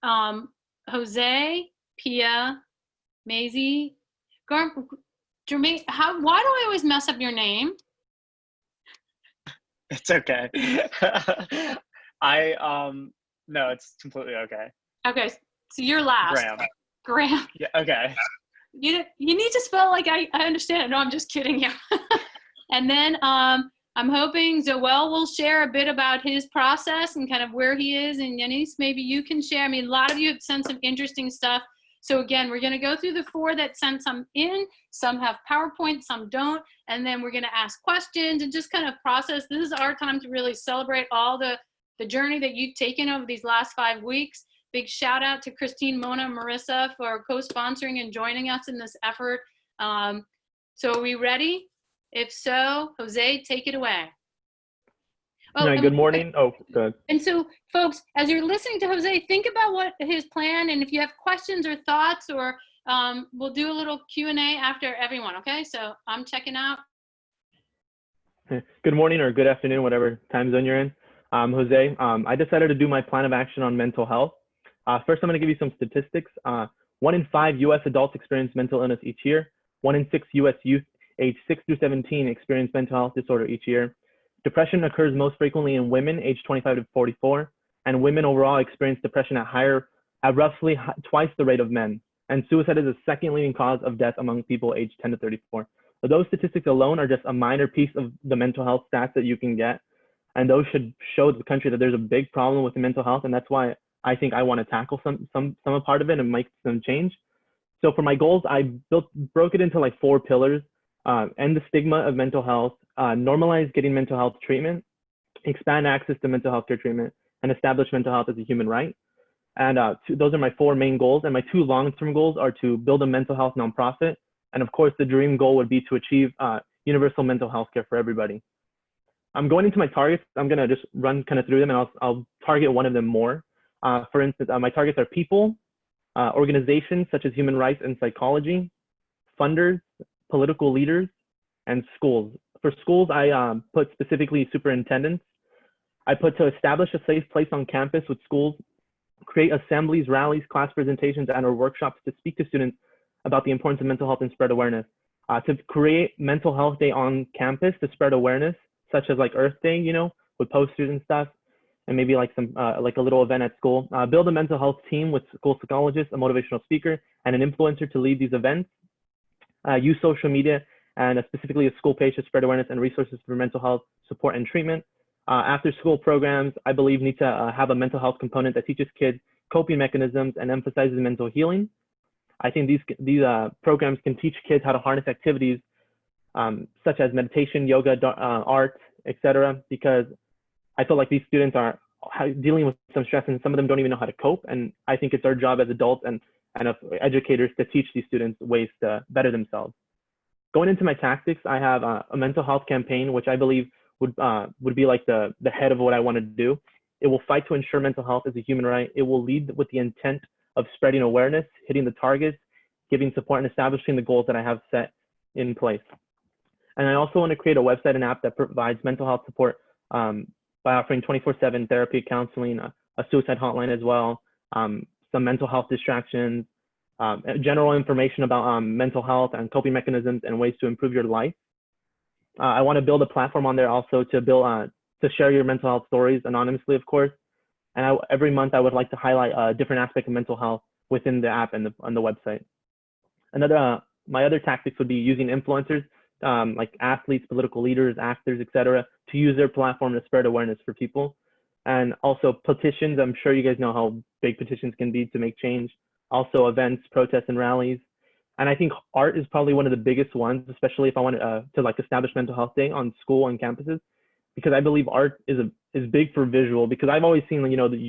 um, Jose, Pia, Maisie, Jermaine. Why do I always mess up your name? It's okay. No, it's completely okay. Okay, so you're last. Graham. Graham. Yeah, okay. You need to spell like I understand it. No, I'm just kidding you. And then I'm hoping Zoel will share a bit about his process and kind of where he is. And Yanis, maybe you can share. I mean, a lot of you have sent some interesting stuff. So again, we're going to go through the 4 that sent some in. Some have PowerPoint, some don't. And then we're going to ask questions and just kind of process. This is our time to really celebrate all the journey that you've taken over these last 5 weeks. Big shout out to Christine, Mona, Marissa for co-sponsoring and joining us in this effort. So are we ready? If so, Jose, take it away. Oh, good morning. Oh, good. And so, folks, as you're listening to Jose, think about what his plan, and if you have questions or thoughts, or we'll do a little Q&A after everyone, okay? So I'm checking out. Good morning or good afternoon, whatever time zone you're in. Jose, I decided to do my plan of action on mental health. First, I'm going to give you some statistics. 1 in 5 U.S. adults experience mental illness each year. 1 in 6 U.S. youth aged 6 through 17 experience mental health disorder each year. Depression occurs most frequently in women aged 25 to 44, and women overall experience depression at roughly twice the rate of men. And suicide is the second leading cause of death among people aged 10 to 34. So those statistics alone are just a minor piece of the mental health stats that you can get. And those should show the country that there's a big problem with the mental health. And that's why I think I want to tackle some part of it and make some change. So for my goals, I broke it into like 4 pillars. End the stigma of mental health, normalize getting mental health treatment, expand access to mental health care treatment, and establish mental health as a human right. And those are my 4 main goals. And my 2 long-term goals are to build a mental health nonprofit. And of course, the dream goal would be to achieve universal mental health care for everybody. I'm going into my targets. I'm going to just run kind of through them, and I'll target one of them more. For instance, my targets are people, organizations such as human rights and psychology, funders, political leaders, and schools. For schools, I put specifically superintendents. I put to establish a safe place on campus with schools, create assemblies, rallies, class presentations, and or workshops to speak to students about the importance of mental health and spread awareness. To create mental health day on campus to spread awareness, such as like Earth Day, you know, with posters and stuff, and maybe like some like a little event at school. Build a mental health team with school psychologists, a motivational speaker, and an influencer to lead these events. Use social media and specifically a school page to spread awareness and resources for mental health support and treatment. After school programs, I believe, need to have a mental health component that teaches kids coping mechanisms and emphasizes mental healing. I think these programs can teach kids how to harness activities such as meditation, yoga, art, etc. Because I feel like these students are dealing with some stress, and some of them don't even know how to cope. And I think it's our job as adults and educators to teach these students ways to better themselves. Going into my tactics, I have a mental health campaign, which I believe would be like the head of what I want to do. It will fight to ensure mental health is a human right. It will lead with the intent of spreading awareness, hitting the targets, giving support, and establishing the goals that I have set in place. And I also want to create a website and app that provides mental health support by offering 24/7 therapy, counseling, a suicide hotline as well, some mental health distractions, general information about mental health and coping mechanisms and ways to improve your life. I want to build a platform on there also to share your mental health stories anonymously, of course. And every month I would like to highlight a different aspect of mental health within the app and on the website. My other tactics would be using influencers like athletes, political leaders, actors, etc., to use their platform to spread awareness for people. And also petitions. I'm sure you guys know how big petitions can be to make change. Also events, protests, and rallies. And I think art is probably one of the biggest ones, especially if I wanted to like establish Mental Health Day on school and campuses, because I believe art is big for visual. Because I've always seen, you know, that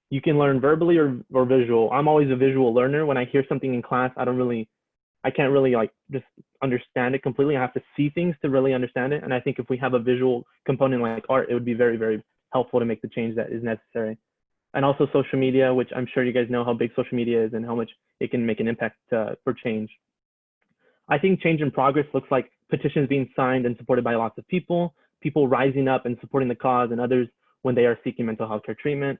you can learn verbally or visual. I'm always a visual learner. When I hear something in class, I can't really like just understand it completely. I have to see things to really understand it. And I think if we have a visual component like art, it would be very, very helpful to make the change that is necessary. And also social media, which I'm sure you guys know how big social media is and how much it can make an impact for change. I think change in progress looks like petitions being signed and supported by lots of people rising up and supporting the cause, and others when they are seeking mental health care treatment.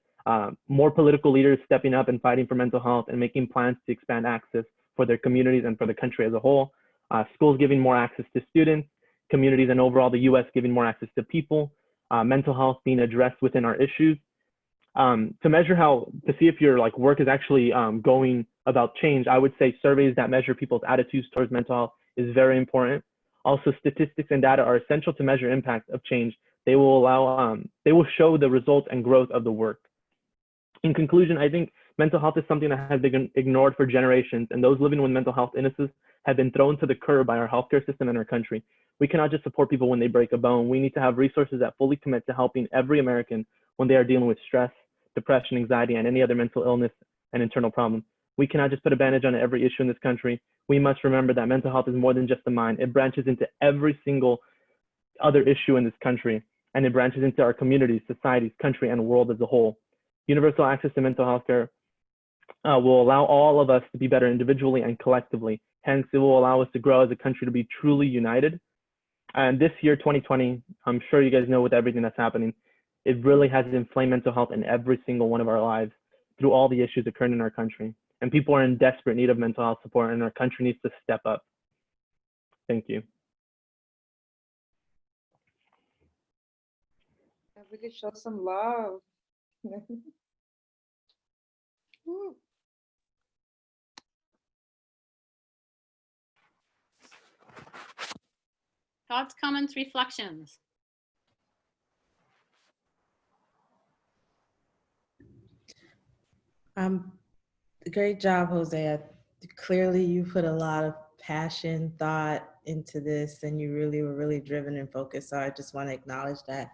more political leaders stepping up and fighting for mental health and making plans to expand access for their communities and for the country as a whole. Schools giving more access to students, communities, and overall the US giving more access to people, mental health being addressed within our issues. To measure to see if your work is actually going about change, I would say surveys that measure people's attitudes towards mental health is very important. Also, statistics and data are essential to measure impact of change. They will show the results and growth of the work. In conclusion, I think mental health is something that has been ignored for generations, and those living with mental health illnesses have been thrown to the curb by our healthcare system and our country. We cannot just support people when they break a bone. We need to have resources that fully commit to helping every American when they are dealing with stress, depression, anxiety, and any other mental illness and internal problem. We cannot just put a bandage on every issue in this country. We must remember that mental health is more than just the mind. It branches into every single other issue in this country, and it branches into our communities, societies, country, and world as a whole. Universal access to mental health care will allow all of us to be better individually and collectively. Hence, it will allow us to grow as a country to be truly united. And this year, 2020, I'm sure you guys know with everything that's happening, it really has inflamed mental health in every single one of our lives through all the issues occurring in our country. And people are in desperate need of mental health support, and our country needs to step up. Thank you. We could show some love. Woo. Thoughts, comments, reflections? Great job, Jose. Clearly, you put a lot of passion, thought into this, and you really were really driven and focused. So I just want to acknowledge that.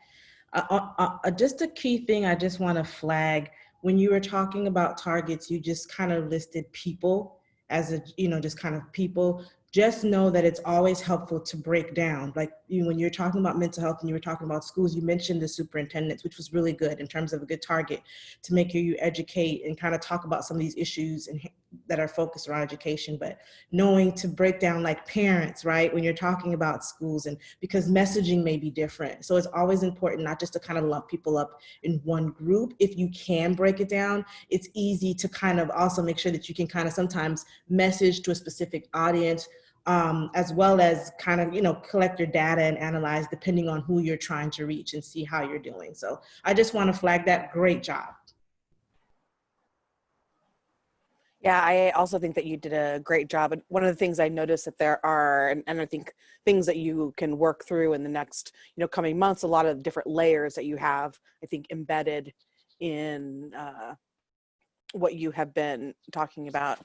Just a key thing I just want to flag, when you were talking about targets, you just kind of listed people as just kind of people. Just know that it's always helpful to break down. Like when you're talking about mental health and you were talking about schools, you mentioned the superintendents, which was really good in terms of a good target to make sure you educate and kind of talk about some of these issues that are focused around education, but knowing to break down like parents, right? When you're talking about schools, and because messaging may be different. So it's always important not just to kind of lump people up in one group. If you can break it down, it's easy to kind of also make sure that you can kind of sometimes message to a specific audience, as well as kind of, collect your data and analyze depending on who you're trying to reach and see how you're doing. So I just want to flag that. Great job. Yeah, I also think that you did a great job. And one of the things I noticed that there are, and I think things that you can work through in the next, coming months, a lot of different layers that you have, I think, embedded in what you have been talking about.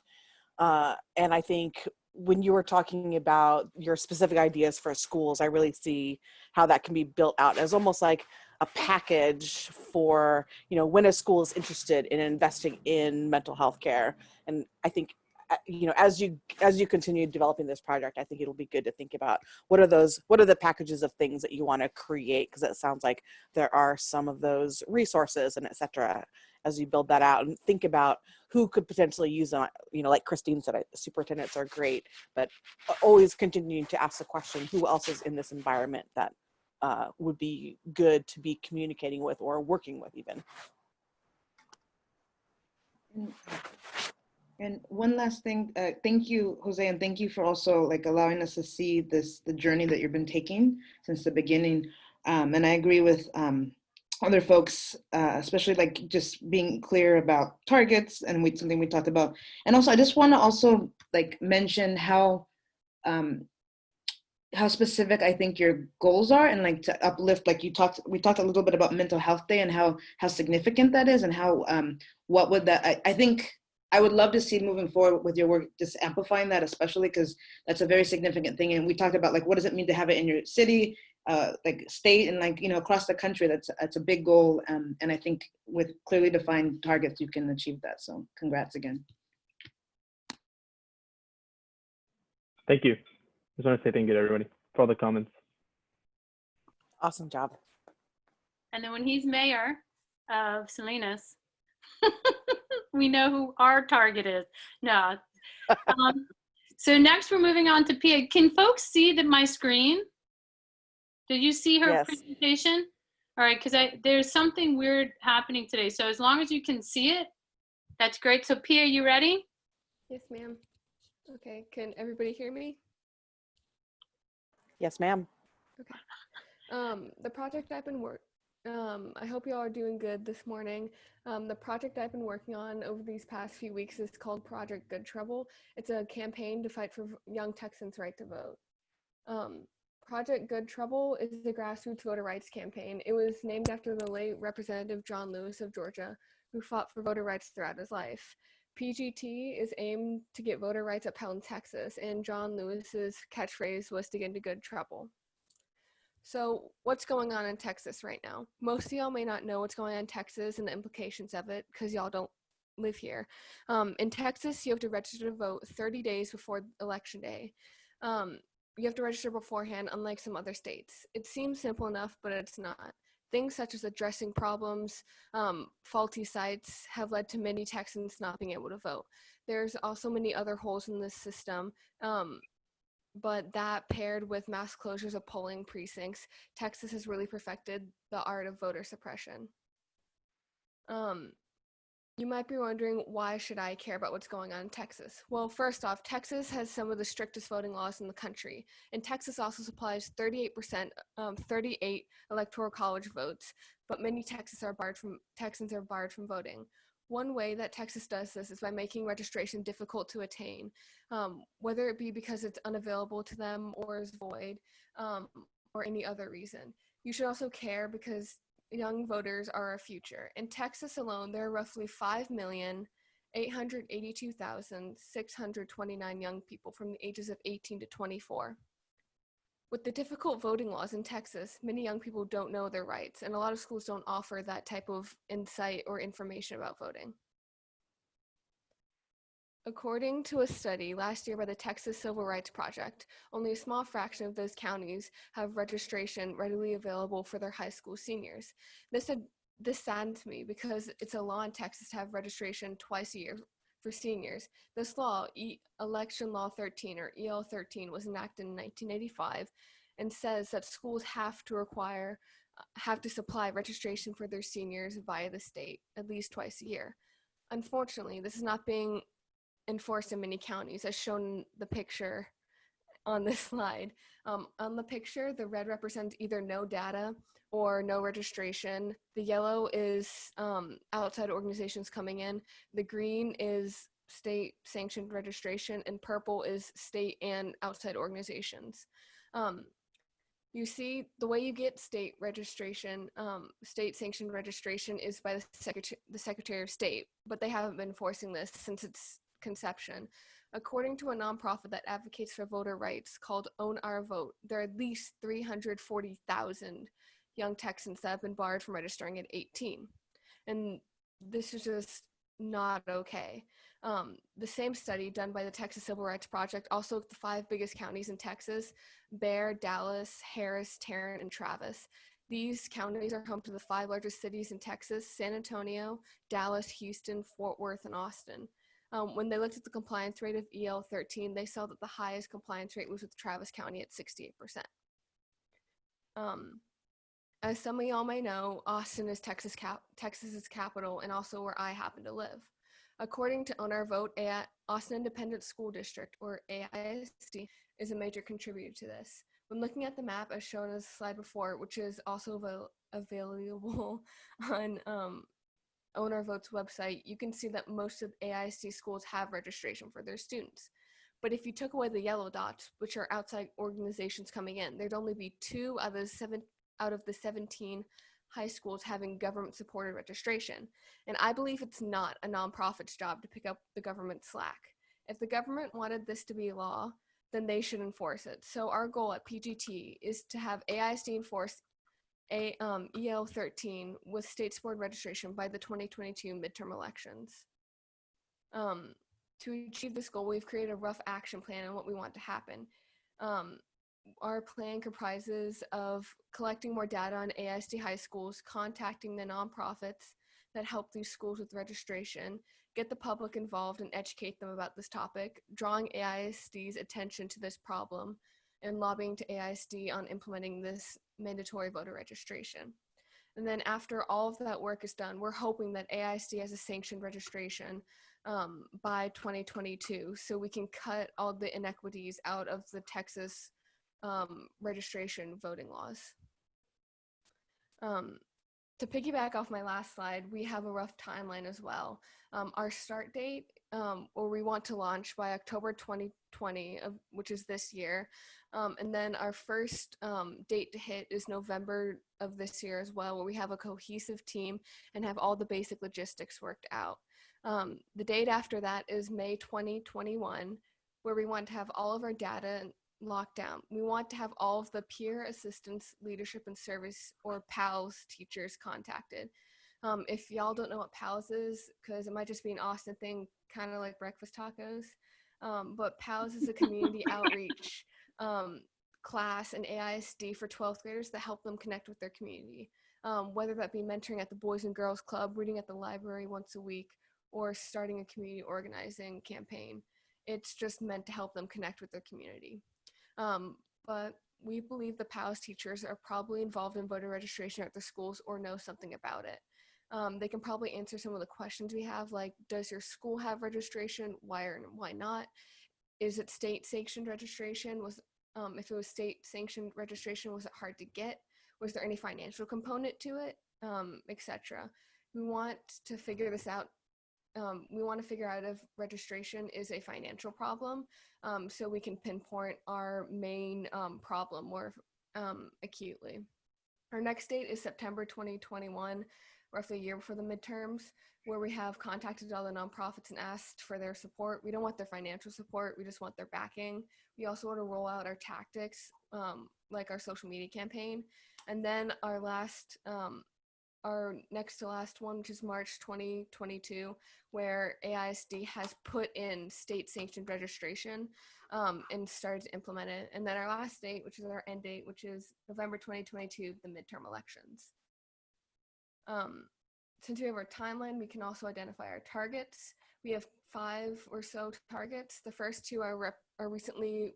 And I think when you were talking about your specific ideas for schools, I really see how that can be built out as almost like a package for, when a school is interested in investing in mental health care. And I think, as you continue developing this project, I think it'll be good to think about what are the packages of things that you want to create, because it sounds like there are some of those resources and et cetera, as you build that out and think about who could potentially use them. Like Christine said, superintendents are great, but always continuing to ask the question, who else is in this environment that would be good to be communicating with or working with even. And one last thing, thank you, Jose, and thank you for also allowing us to see the journey that you've been taking since the beginning. And I agree with other folks, especially just being clear about targets and something we talked about. And also, I just want to also mention how specific I think your goals are, and to uplift, we talked a little bit about Mental Health Day and how significant that is, and how what would that, I think I would love to see moving forward with your work, just amplifying that, especially because that's a very significant thing. And we talked about what does it mean to have it in your city, state, and across the country. That's a big goal, and I think with clearly defined targets you can achieve that. So congrats again. Thank you. Just want to say thank you to everybody for all the comments. Awesome job. And then when he's mayor of Salinas, we know who our target is. No. So next we're moving on to Pia. Can folks see my screen? Did you see her Yes. presentation? All right, because there's something weird happening today. So as long as you can see it, that's great. So Pia, you ready? Yes, ma'am. Okay, can everybody hear me? Yes, ma'am. Okay. The project I've been I hope you all are doing good this morning. The project I've been working on over these past few weeks is called Project Good Trouble. It's a campaign to fight for young Texans' right to vote. Project Good Trouble is a grassroots voter rights campaign. It was named after the late Representative John Lewis of Georgia, who fought for voter rights throughout his life. PGT is aimed to get voter rights upheld in Texas, and John Lewis's catchphrase was to get into good trouble. So what's going on in Texas right now? Most of y'all may not know what's going on in Texas and the implications of it because y'all don't live here. In Texas, you have to register to vote 30 days before Election Day. You have to register beforehand, unlike some other states. It seems simple enough, but it's not. Things such as addressing problems, faulty sites have led to many Texans not being able to vote. There's also many other holes in this system. But that paired with mass closures of polling precincts, Texas has really perfected the art of voter suppression. You might be wondering, why should I care about what's going on in Texas? Well, first off, Texas has some of the strictest voting laws in the country, and Texas also supplies 38 electoral college votes, but many Texans are barred from voting. One way that Texas does this is by making registration difficult to attain, whether it be because it's unavailable to them or is void, or any other reason. You should also care because young voters are our future. In Texas alone, there are roughly 5,882,629 young people from the ages of 18 to 24. With the difficult voting laws in Texas, many young people don't know their rights, and a lot of schools don't offer that type of insight or information about voting. According to a study last year by the Texas Civil Rights Project, only a small fraction of those counties have registration readily available for their high school seniors. This saddens me because it's a law in Texas to have registration twice a year for seniors. This law, Election Law 13 or EL 13, was enacted in 1985 and says that schools have to supply registration for their seniors via the state at least twice a year. Unfortunately, this is not being enforced in many counties, as shown in the picture on this slide. On the picture, the red represents either no data or no registration. The yellow is outside organizations coming in. The green is state sanctioned registration, and purple is state and outside organizations. You see, the way you get state registration, state sanctioned registration, is by the Secretary of State, but they haven't been enforcing this since its conception. According to a nonprofit that advocates for voter rights called Own Our Vote, there are at least 340,000 young Texans that have been barred from registering at 18. And this is just not okay. The same study done by the Texas Civil Rights Project also looked at the 5 biggest counties in Texas: Bexar, Dallas, Harris, Tarrant, and Travis. These counties are home to the 5 largest cities in Texas: San Antonio, Dallas, Houston, Fort Worth, and Austin. When they looked at the compliance rate of EL 13, they saw that the highest compliance rate was with Travis County at 68%. As some of y'all may know, Austin is Texas's capital and also where I happen to live. According to Own Our Vote, Austin Independent School District, or AISD, is a major contributor to this. When looking at the map as shown in the slide before, which is also available on Own Our Vote's website, you can see that most of AISD schools have registration for their students. But if you took away the yellow dots, which are outside organizations coming in, there'd only be 2 out of the 17 high schools having government-supported registration. And I believe it's not a nonprofit's job to pick up the government slack. If the government wanted this to be law, then they should enforce it. So our goal at PGT is to have AISD enforce EL 13 with state-supported registration by the 2022 midterm elections. To achieve this goal, we've created a rough action plan on what we want to happen. Our plan comprises of collecting more data on AISD high schools, contacting the nonprofits that help these schools with registration, get the public involved and educate them about this topic, drawing AISD's attention to this problem, and lobbying to AISD on implementing this mandatory voter registration. And then after all of that work is done, we're hoping that AISD has a sanctioned registration by 2022, so we can cut all the inequities out of the Texas registration voting laws. To piggyback off my last slide, we have a rough timeline as well. Our start date, or we want to launch by October 2020, which is this year. And then our first date to hit is November of this year as well, where we have a cohesive team and have all the basic logistics worked out. The date after that is May 2021, where we want to have all of our data locked down. We want to have all of the peer assistance, leadership, and service, or PALS teachers contacted. If y'all don't know what PALS is, because it might just be an Austin thing, kind of like breakfast tacos, but PALS is a community outreach class in AISD for 12th graders that help them connect with their community, whether that be mentoring at the Boys and Girls Club, reading at the library once a week, or starting a community organizing campaign. It's just meant to help them connect with their community. But we believe the PALS teachers are probably involved in voter registration at their schools or know something about it. They can probably answer some of the questions we have, like, does your school have registration? Why or why not? Is it state sanctioned registration? If it was state sanctioned registration, was it hard to get? Was there any financial component to it, etc. We want to figure this out. We want to figure out if registration is a financial problem, so we can pinpoint our main problem more acutely. Our next date is September 2021, roughly a year before the midterms, where we have contacted all the nonprofits and asked for their support. We don't want their financial support, we just want their backing. We also want to roll out our tactics, like our social media campaign. And then our next to last one, which is March 2022, where AISD has put in state sanctioned registration and started to implement it. And then our last date, which is our end date, which is November 2022, the midterm elections. Since we have our timeline, we can also identify our targets. We have 5 or so targets. The first 2 are recently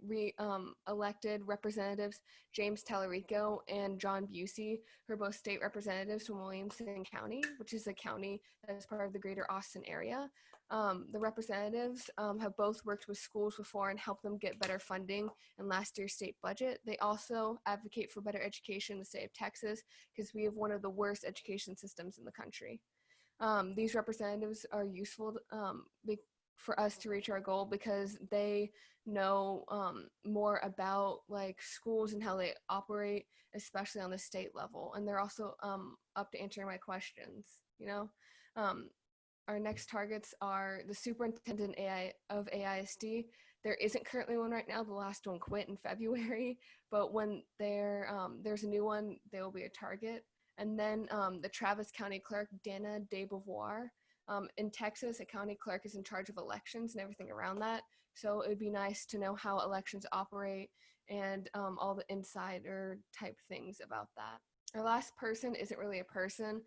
elected representatives, James Tallarico and John Busey, who are both state representatives from Williamson County, which is a county that is part of the greater Austin area. The representatives have both worked with schools before and helped them get better funding in last year's state budget. They also advocate for better education in the state of Texas, because we have one of the worst education systems in the country. These representatives are useful for us to reach our goal, because they know more about like schools and how they operate, especially on the state level, and they're also up to answering my questions. Our next targets are the superintendent of AISD. There isn't currently one right now. The last one quit in February, but when there's a new one, they will be a target. And then the Travis County Clerk, Dana DeBeauvoir. In Texas, a county clerk is in charge of elections and everything around that. So it would be nice to know how elections operate and all the insider type things about that. Our last person isn't really a person.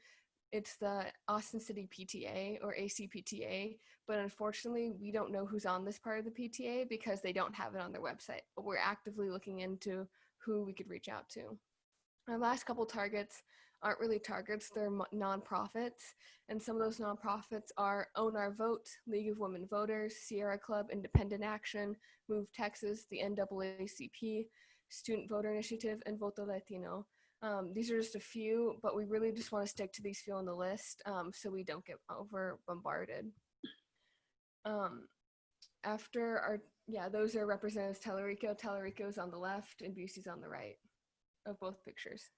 It's the Austin City PTA, or ACPTA, but unfortunately we don't know who's on this part of the PTA because they don't have it on their website, but we're actively looking into who we could reach out to. Our last couple targets aren't really targets, they're nonprofits, and some of those nonprofits are Own Our Vote, League of Women Voters, Sierra Club, Independent Action, Move Texas, the NAACP, Student Voter Initiative, and Voto Latino. These are just a few, but we really just want to stick to these few on the list so we don't get over bombarded. Those are Representatives Tallarico. Tallarico's on the left and Busey's on the right of both pictures.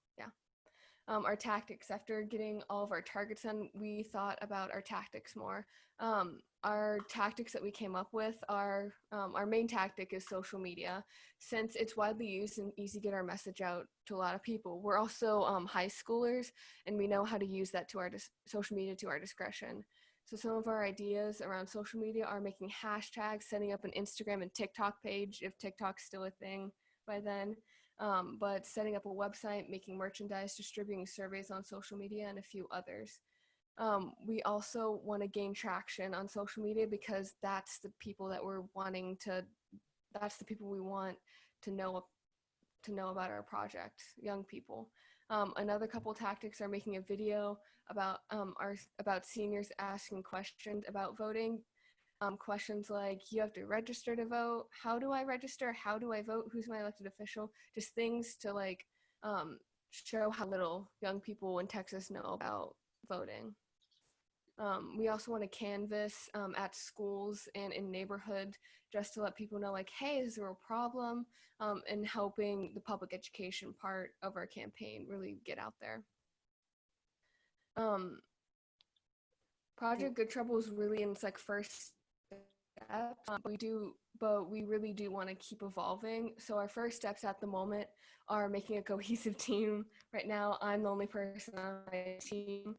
Our tactics, after getting all of our targets done, we thought about our tactics more. Our tactics that we came up with are, our main tactic is social media, since it's widely used and easy to get our message out to a lot of people. We're also high schoolers, and we know how to use that to our social media to our discretion. So some of our ideas around social media are making hashtags, setting up an Instagram and TikTok page, if TikTok's still a thing by then. But setting up a website, making merchandise, distributing surveys on social media, and a few others. We also want to gain traction on social media, because that's the people that that's the people we want to know about our project, young people. Another couple tactics are making a video about about seniors asking questions about voting. Questions like, you have to register to vote. How do I register? How do I vote? Who's my elected official? Just things to like show how little young people in Texas know about voting. We also want to canvass at schools and in neighborhoods just to let people know, like, hey, this is a real problem, and helping the public education part of our campaign really get out there. Project Good Trouble is really in its like first step, but we really do want to keep evolving. So our first steps at the moment are making a cohesive team. Right now, I'm the only person on my team.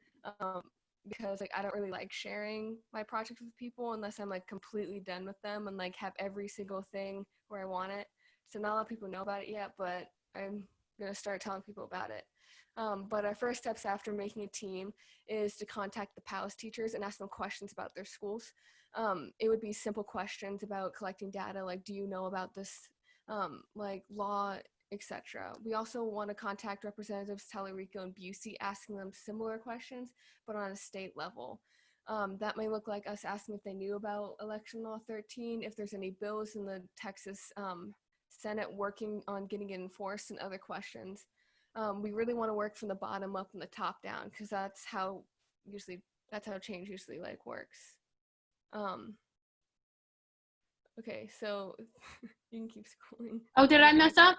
Because like I don't really like sharing my projects with people unless I'm like completely done with them and like have every single thing where I want it. So not a lot of people know about it yet, but I'm gonna start telling people about it. But our first steps after making a team is to contact the PALS teachers and ask them questions about their schools. It would be simple questions about collecting data, like, do you know about this like law, etc. We also want to contact Representatives Tallarico and Busey, asking them similar questions, but on a state level. That may look like us asking if they knew about Election Law 13, if there's any bills in the Texas Senate working on getting it enforced, and other questions. We really want to work from the bottom up and the top down, because that's how change usually like works. Okay, so you can keep scrolling. Oh, did I mess up?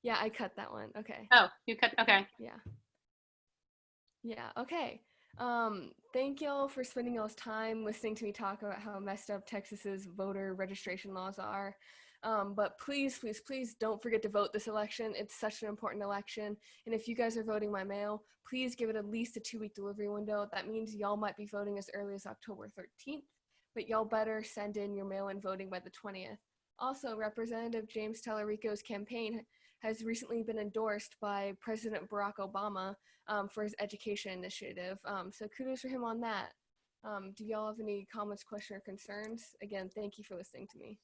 Yeah, I cut that one. Okay. Oh, you cut, okay. Yeah, okay. Thank y'all for spending y'all's time listening to me talk about how messed up Texas's voter registration laws are. But please, please, please don't forget to vote this election. It's such an important election. And if you guys are voting by mail, please give it at least a 2-week delivery window. That means y'all might be voting as early as October 13th, but y'all better send in your mail-in voting by the 20th. Also, Representative James Tallarico's campaign has recently been endorsed by President Barack Obama for his education initiative. So kudos for him on that. Do y'all have any comments, questions, or concerns? Again, thank you for listening to me.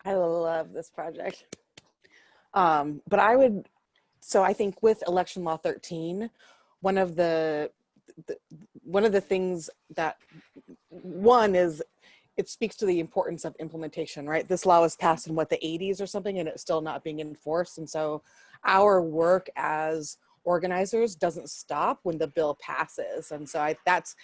I love this project. But I think with Election Law 13, one of the things that, one is, it speaks to the importance of implementation, right? This law was passed in the 80s or something, and it's still not being enforced. And so our work as organizers doesn't stop when the bill passes. And so that's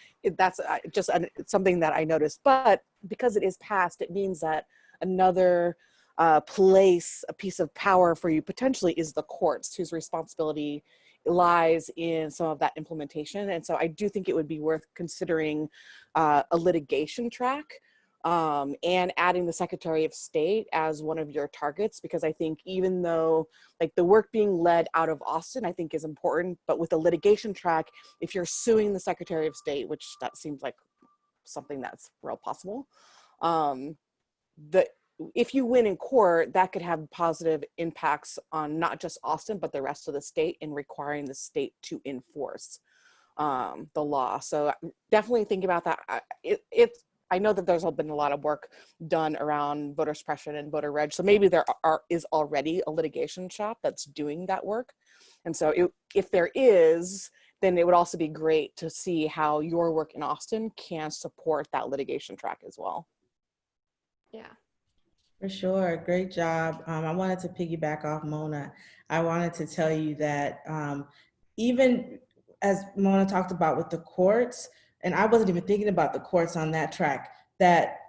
just something that I noticed. But because it is passed, it means that another a piece of power for you potentially is the courts, whose responsibility lies in some of that implementation. And so I do think it would be worth considering a litigation track, and adding the Secretary of State as one of your targets, because I think even though like the work being led out of Austin, I think is important, but with a litigation track, if you're suing the Secretary of State, which that seems like something that's real possible, if you win in court, that could have positive impacts on not just Austin, but the rest of the state, in requiring the state to enforce the law. So definitely think about that. I know that there's been a lot of work done around voter suppression and voter reg. So maybe there is already a litigation shop that's doing that work. And so if there is, then it would also be great to see how your work in Austin can support that litigation track as well. Yeah. For sure, great job. I wanted to piggyback off Mona. I wanted to tell you that even as Mona talked about with the courts, and I wasn't even thinking about the courts on that track, that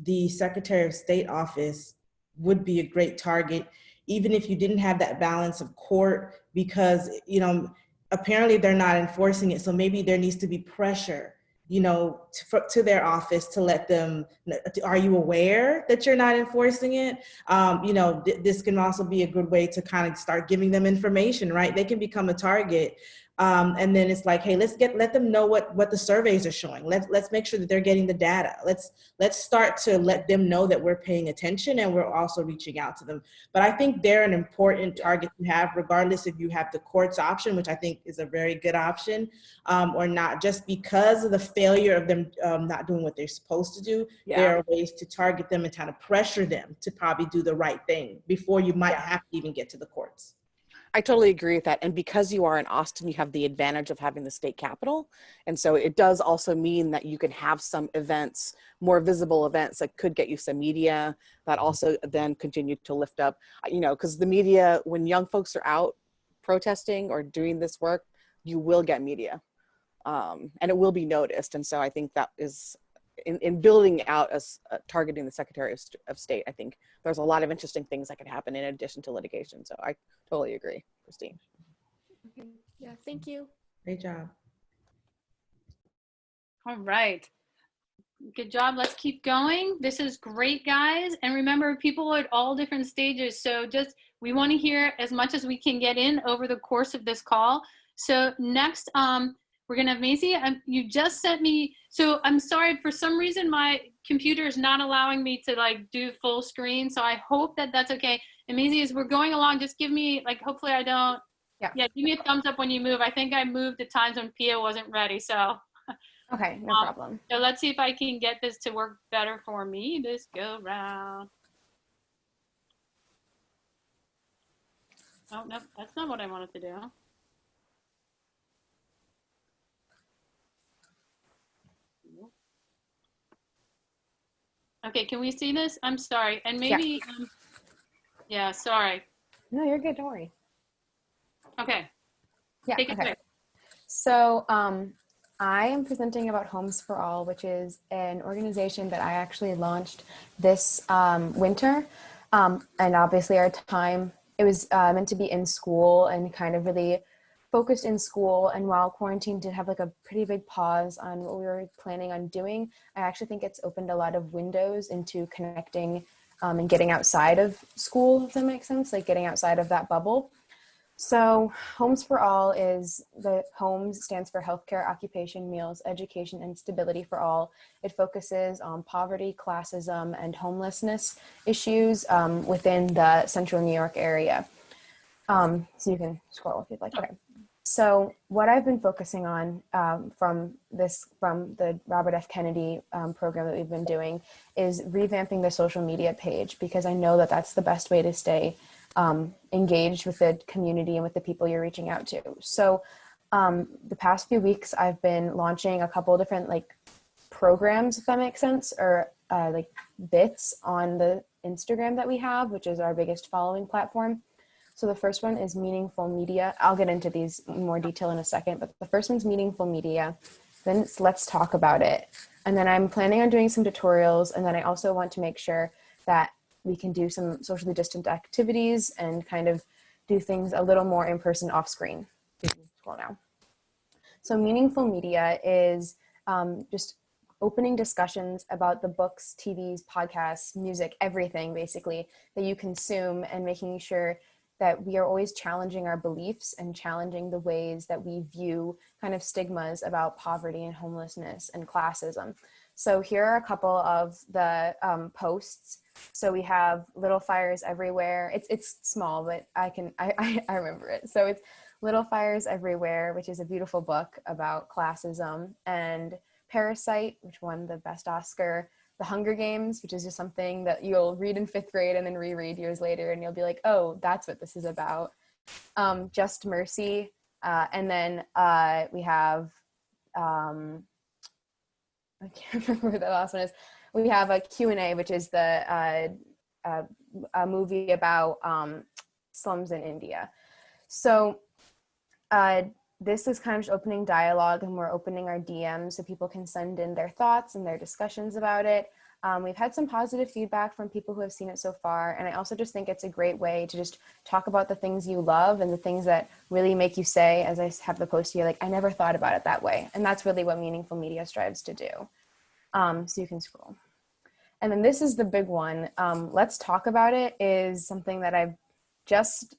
the Secretary of State office would be a great target, even if you didn't have that balance of court, because, you know, apparently they're not enforcing it. So maybe there needs to be pressure, you know, to their office to let them, are you aware that you're not enforcing it? You know, this can also be a good way to kind of start giving them information, right? They can become a target. And then it's like, hey, let them know what the surveys are showing. Let's make sure that they're getting the data. Let's start to let them know that we're paying attention and we're also reaching out to them. But I think they're an important target to have, regardless if you have the courts option, which I think is a very good option, or not, just because of the failure of them not doing what they're supposed to do. Yeah. There are ways to target them and kind of pressure them to probably do the right thing before you might have to even get to the courts. I totally agree with that. And because you are in Austin, you have the advantage of having the state capital. And so it does also mean that you can have some events, more visible events that could get you some media that also then continue to lift up, because the media, when young folks are out protesting or doing this work, you will get media and it will be noticed. And so I think that is in building out targeting the Secretary of State, I think there's a lot of interesting things that could happen in addition to litigation. So I totally agree, Christine. Okay. Yeah, thank you. Great job. All right. Good job. Let's keep going. This is great, guys. And remember, people are at all different stages. So we want to hear as much as we can get in over the course of this call. So next, we're going to have Maisie. You just sent me, so I'm sorry, for some reason, my computer is not allowing me to do full screen. So I hope that that's okay. And Maisie, as we're going along, just give me, hopefully I don't, yeah, give me a thumbs up when you move. I think I moved at times when Pia wasn't ready. So, Okay, no problem. so let's see if I can get this to work better for me this go round. Oh, no, that's not what I wanted to do. Okay, can we see this? I'm sorry. And maybe, yeah, sorry. No, you're good. Don't worry. Okay, Yeah. take it Okay. away. So I am presenting about Homes for All, which is an organization that I actually launched this winter. And obviously our time, it was meant to be in school and kind of really focused in school. And while quarantine did have a pretty big pause on what we were planning on doing, I actually think it's opened a lot of windows into connecting and getting outside of school, if that makes sense, getting outside of that bubble. So Homes for All is, the HOMES stands for Healthcare, Occupation, Meals, Education, and Stability for All. It focuses on poverty, classism, and homelessness issues within the central New York area. So you can scroll if you'd like. Okay. So what I've been focusing on from the Robert F. Kennedy program that we've been doing is revamping the social media page, because I know that that's the best way to stay engaged with the community and with the people you're reaching out to. So the past few weeks, I've been launching a couple of different programs, if that makes sense, or bits on the Instagram that we have, which is our biggest following platform. So the first one is Meaningful Media. I'll get into these in more detail in a second, but the first one's Meaningful Media. Then it's Let's Talk About It. And then I'm planning on doing some tutorials. And then I also want to make sure that we can do some socially distant activities and kind of do things a little more in person off screen. You can scroll now. So Meaningful Media is just opening discussions about the books, TVs, podcasts, music, everything basically that you consume, and making sure that we are always challenging our beliefs and challenging the ways that we view kind of stigmas about poverty and homelessness and classism. So here are a couple of the posts. So we have Little Fires Everywhere. It's small, but I remember it. So it's Little Fires Everywhere, which is a beautiful book about classism, and Parasite, which won the Best Oscar. The Hunger Games, which is just something that you'll read in 5th grade and then reread years later, and you'll be like, oh, that's what this is about. Just Mercy. And then we have, I can't remember what the last one is. We have a Q&A, which is a movie about slums in India. So this is kind of just opening dialogue, and we're opening our DMs so people can send in their thoughts and their discussions about it. We've had some positive feedback from people who have seen it so far. And I also just think it's a great way to just talk about the things you love and the things that really make you say, as I have the post here, I never thought about it that way. And that's really what Meaningful Media strives to do. So you can scroll. And then this is the big one. Let's Talk About It is something that I've just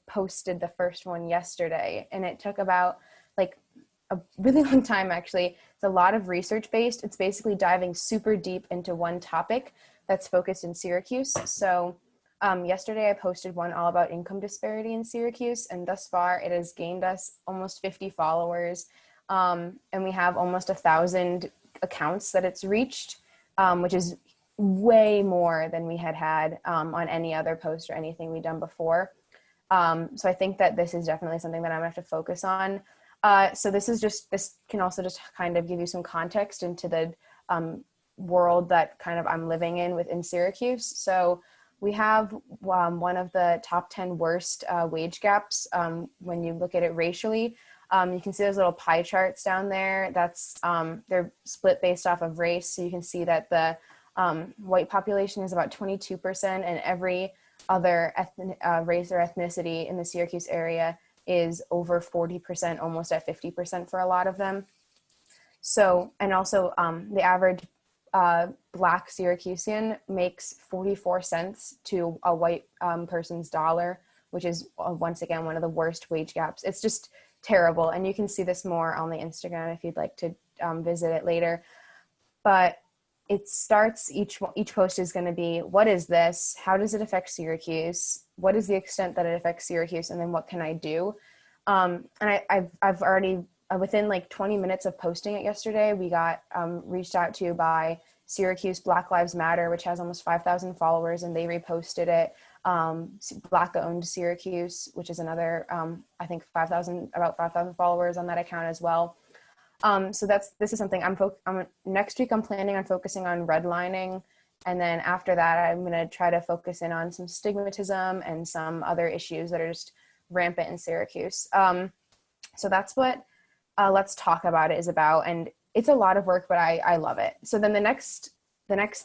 posted the first one yesterday, and it took about a really long time, actually. It's a lot of research based. It's basically diving super deep into one topic that's focused in Syracuse. So yesterday I posted one all about income disparity in Syracuse, and thus far it has gained us almost 50 followers. And we have almost 1,000 accounts that it's reached, which is way more than we had on any other post or anything we'd done before. So I think that this is definitely something that I'm gonna have to focus on. So this can also just kind of give you some context into the world that kind of I'm living in within Syracuse. So we have one of the top 10 worst wage gaps when you look at it racially. You can see those little pie charts down there. That's they're split based off of race. So you can see that the white population is about 22%, and every other race or ethnicity in the Syracuse area is over 40%, almost at 50% for a lot of them. So, and also the average Black Syracusean makes 44 cents to a white person's dollar, which is once again one of the worst wage gaps. It's just terrible, and you can see this more on the Instagram if you'd like to visit it later. But it starts, each post is going to be, what is this? How does it affect Syracuse? What is the extent that it affects Syracuse? And then what can I do? And I've already, within like 20 minutes of posting it yesterday, we got reached out to by Syracuse Black Lives Matter, which has almost 5,000 followers, and they reposted it. Black Owned Syracuse, which is another, I think about 5,000 followers on that account as well. So this is something next week I'm planning on focusing on redlining. And then after that, I'm going to try to focus in on some stigmatism and some other issues that are just rampant in Syracuse. So that's what Let's Talk About It is about. And it's a lot of work, but I love it. So then the next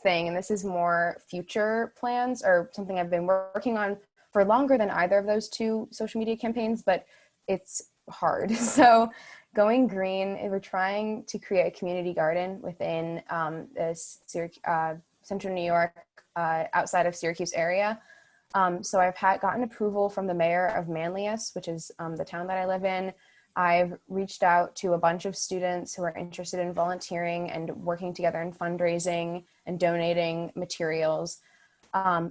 thing, and this is more future plans or something I've been working on for longer than either of those two social media campaigns, but it's hard. So Going Green, we're trying to create a community garden within this Central New York, outside of Syracuse area. So I've gotten approval from the mayor of Manlius, which is the town that I live in. I've reached out to a bunch of students who are interested in volunteering and working together in fundraising and donating materials,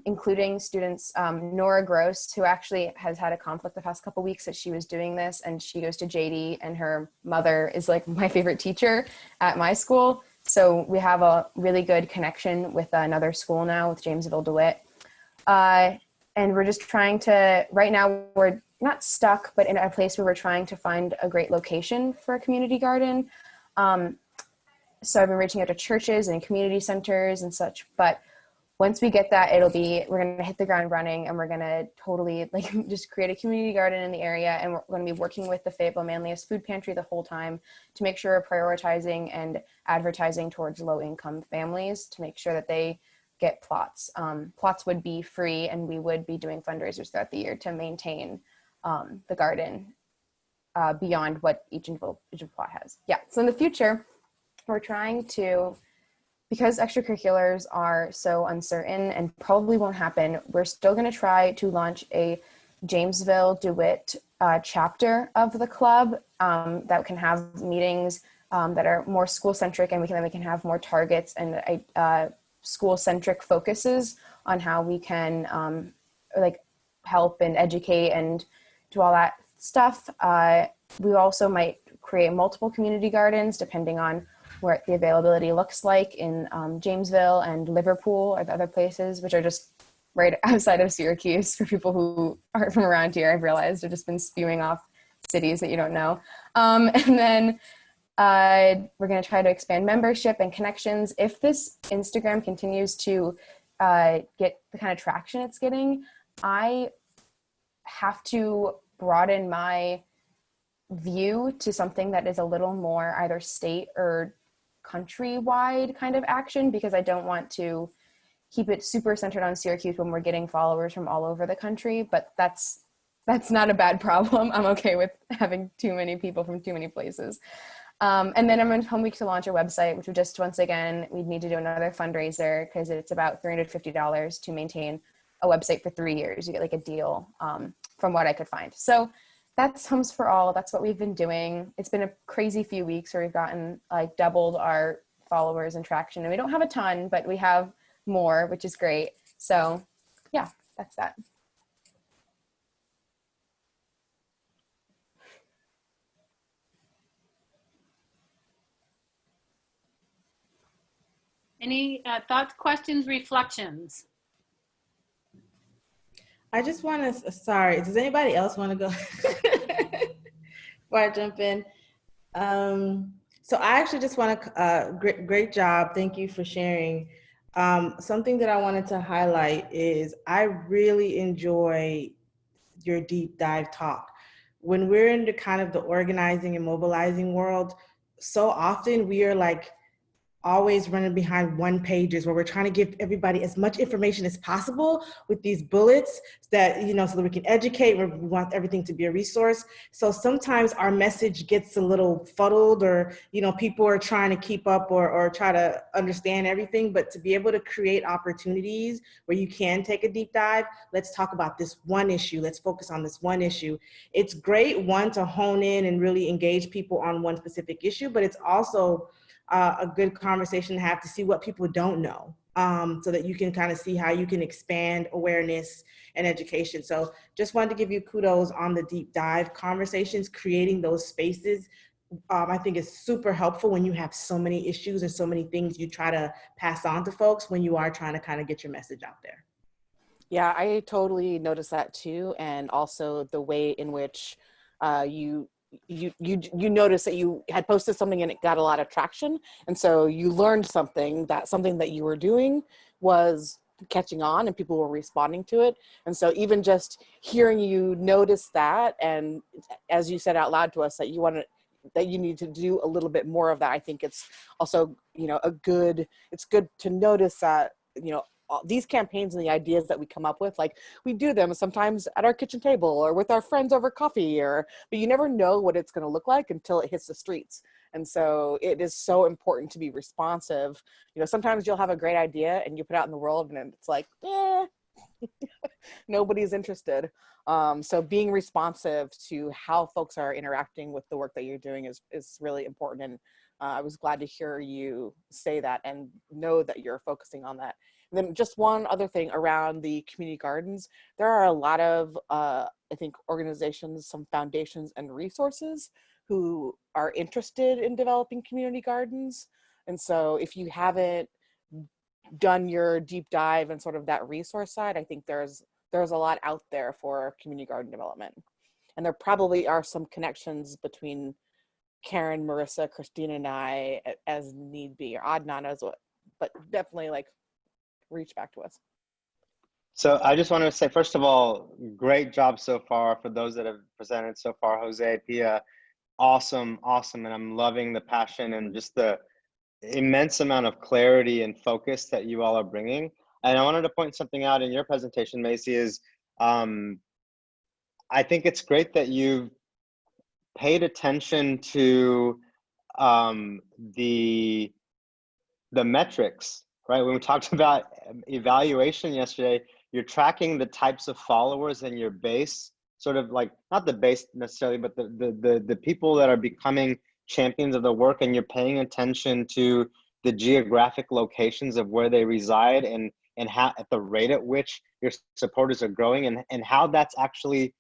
including students, Nora Gross, who actually has had a conflict the past couple weeks that she was doing this, and she goes to JD, and her mother is like my favorite teacher at my school. So we have a really good connection with another school now, with Jamesville DeWitt. And we're just trying to, right now we're not stuck, but in a place where we're trying to find a great location for a community garden. So I've been reaching out to churches and community centers and such, but once we get that, we're going to hit the ground running, and we're going to totally just create a community garden in the area. And we're going to be working with the Fayetteville Manlius Food Pantry the whole time to make sure we're prioritizing and advertising towards low-income families to make sure that they get plots. Plots would be free, and we would be doing fundraisers throughout the year to maintain the garden beyond what each individual plot has. Yeah, so in the future, we're trying to, because extracurriculars are so uncertain and probably won't happen, we're still going to try to launch a Jamesville DeWitt chapter of the club that can have meetings that are more school-centric, and we can have more targets and school-centric focuses on how we can help and educate and do all that stuff. We also might create multiple community gardens depending on what the availability looks like in Jamesville and Liverpool or the other places, which are just right outside of Syracuse for people who aren't from around here. I've realized I've just been spewing off cities that you don't know. And then we're going to try to expand membership and connections. If this Instagram continues to get the kind of traction it's getting, I have to broaden my view to something that is a little more either state or countrywide kind of action, because I don't want to keep it super centered on Syracuse when we're getting followers from all over the country. But that's not a bad problem. I'm okay with having too many people from too many places. And then I'm in home week to launch a website, which would just, once again, we'd need to do another fundraiser because it's about $350 to maintain a website for 3 years. You get like a deal from what I could find. So that's Homes for All. That's what we've been doing. It's been a crazy few weeks where we've gotten doubled our followers and traction. And we don't have a ton, but we have more, which is great. So yeah, that's that. Any thoughts, questions, reflections? I just want to, sorry, does anybody else want to go before I jump in? So I actually just want to, great job. Thank you for sharing. Something that I wanted to highlight is I really enjoy your deep dive talk. When we're in the kind of the organizing and mobilizing world, so often we are like always running behind one pages where we're trying to give everybody as much information as possible with these bullets that, you know, so that we can educate. We want everything to be a resource. So sometimes our message gets a little fuddled, or, you know, people are trying to keep up or try to understand everything. But to be able to create opportunities where you can take a deep dive, let's talk about this one issue. Let's focus on this one issue. It's great, one, to hone in and really engage people on one specific issue, but it's also a good conversation to have to see what people don't know, so that you can kind of see how you can expand awareness and education. So just wanted to give you kudos on the deep dive conversations, creating those spaces. I think is super helpful when you have so many issues and so many things you try to pass on to folks when you are trying to kind of get your message out there. Yeah, I totally noticed that too. And also the way in which you noticed that you had posted something and it got a lot of traction, and so you learned something that you were doing was catching on and people were responding to it. And so even just hearing you notice that, and as you said out loud to us that you need to do a little bit more of that, I think it's also, you know, it's good to notice that, you know, these campaigns and the ideas that we come up with, like we do them sometimes at our kitchen table or with our friends over coffee, but you never know what it's going to look like until it hits the streets. And so it is so important to be responsive. You know, sometimes you'll have a great idea and you put it out in the world and it's like, nobody's interested. So being responsive to how folks are interacting with the work that you're doing is really important. And I was glad to hear you say that and know that you're focusing on that. And then just one other thing around the community gardens, there are a lot of, I think, organizations, some foundations and resources who are interested in developing community gardens. And so if you haven't done your deep dive and sort of that resource side, I think there's a lot out there for community garden development. And there probably are some connections between Karen, Marissa, Christina, and I as need be, or Adnan as well, but definitely like reach back to us. So I just want to say, first of all, great job so far for those that have presented so far. Jose, Pia, awesome. And I'm loving the passion and just the immense amount of clarity and focus that you all are bringing. And I wanted to point something out in your presentation, Macy, is I think it's great that you've paid attention to the metrics, right? When we talked about evaluation yesterday, you're tracking the types of followers in your base, sort of like, not the base necessarily, but the people that are becoming champions of the work, and you're paying attention to the geographic locations of where they reside and how, at the rate at which your supporters are growing, and how that's actually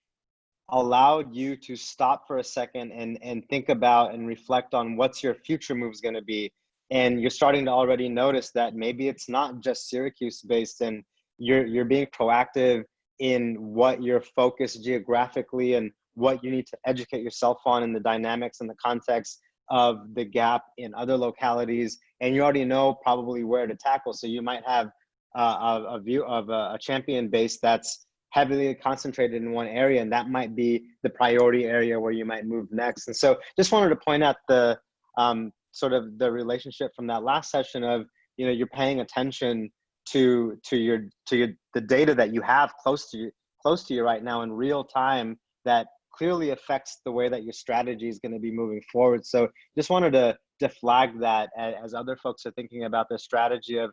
allowed you to stop for a second and think about and reflect on what's your future moves going to be. And you're starting to already notice that maybe it's not just Syracuse based, and you're being proactive in what you're focused geographically and what you need to educate yourself on in the dynamics and the context of the gap in other localities. And you already know probably where to tackle. So you might have a view of a champion base that's heavily concentrated in one area, and that might be the priority area where you might move next. And so just wanted to point out the sort of the relationship from that last session of, you know, you're paying attention to the data that you have close to you right now in real time that clearly affects the way that your strategy is going to be moving forward. So just wanted to flag that as other folks are thinking about their strategy of,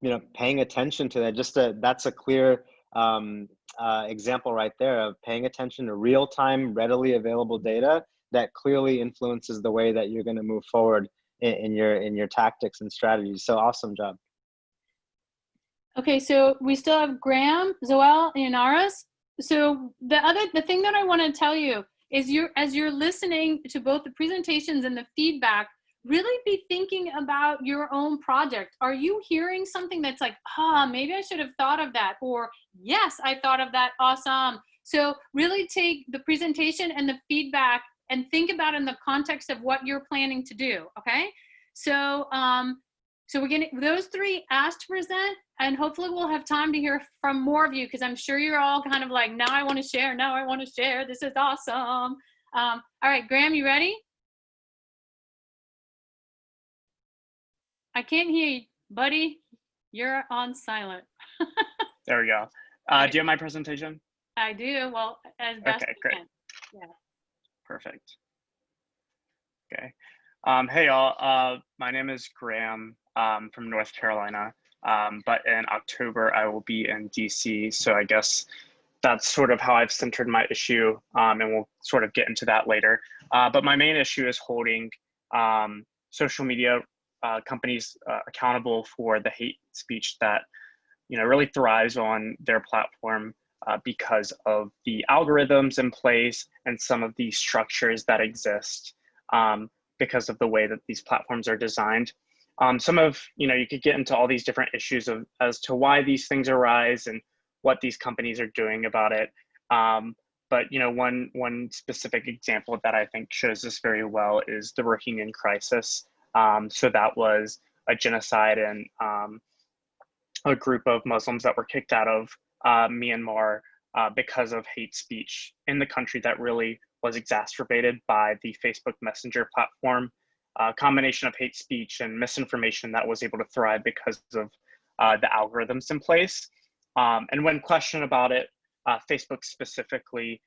you know, paying attention to that. That's a clear example right there of paying attention to real-time, readily available data that clearly influences the way that you're going to move forward in your tactics and strategies. So awesome job. Okay, so we still have Graham, Zoel, and Aras. So the thing that I want to tell you is as you're listening to both the presentations and the feedback, really be thinking about your own project. Are you hearing something that's like, maybe I should have thought of that, or yes, I thought of that, awesome. So really take the presentation and the feedback and think about it in the context of what you're planning to do, okay? So, so we're getting those three asked to present, and hopefully we'll have time to hear from more of you, because I'm sure you're all kind of like, now I want to share, now I want to share, this is awesome. All right, Graham, you ready? I can't hear you, buddy. You're on silent. There we go. Okay. Do you have my presentation? I do, well, as best Okay, I great. can. Yeah. Perfect. Okay. Hey y'all, my name is Graham from North Carolina, but in October I will be in DC, so I guess that's sort of how I've centered my issue, and we'll sort of get into that later. But my main issue is holding social media companies accountable for the hate speech that really thrives on their platform because of the algorithms in place and some of the structures that exist because of the way that these platforms are designed. Some of, you could get into all these different issues as to why these things arise and what these companies are doing about it. But one specific example that I think shows this very well is the Rohingya crisis. So that was a genocide and a group of Muslims that were kicked out of Myanmar because of hate speech in the country that really was exacerbated by the Facebook Messenger platform. A combination of hate speech and misinformation that was able to thrive because of the algorithms in place. And when questioned about it, Facebook specifically,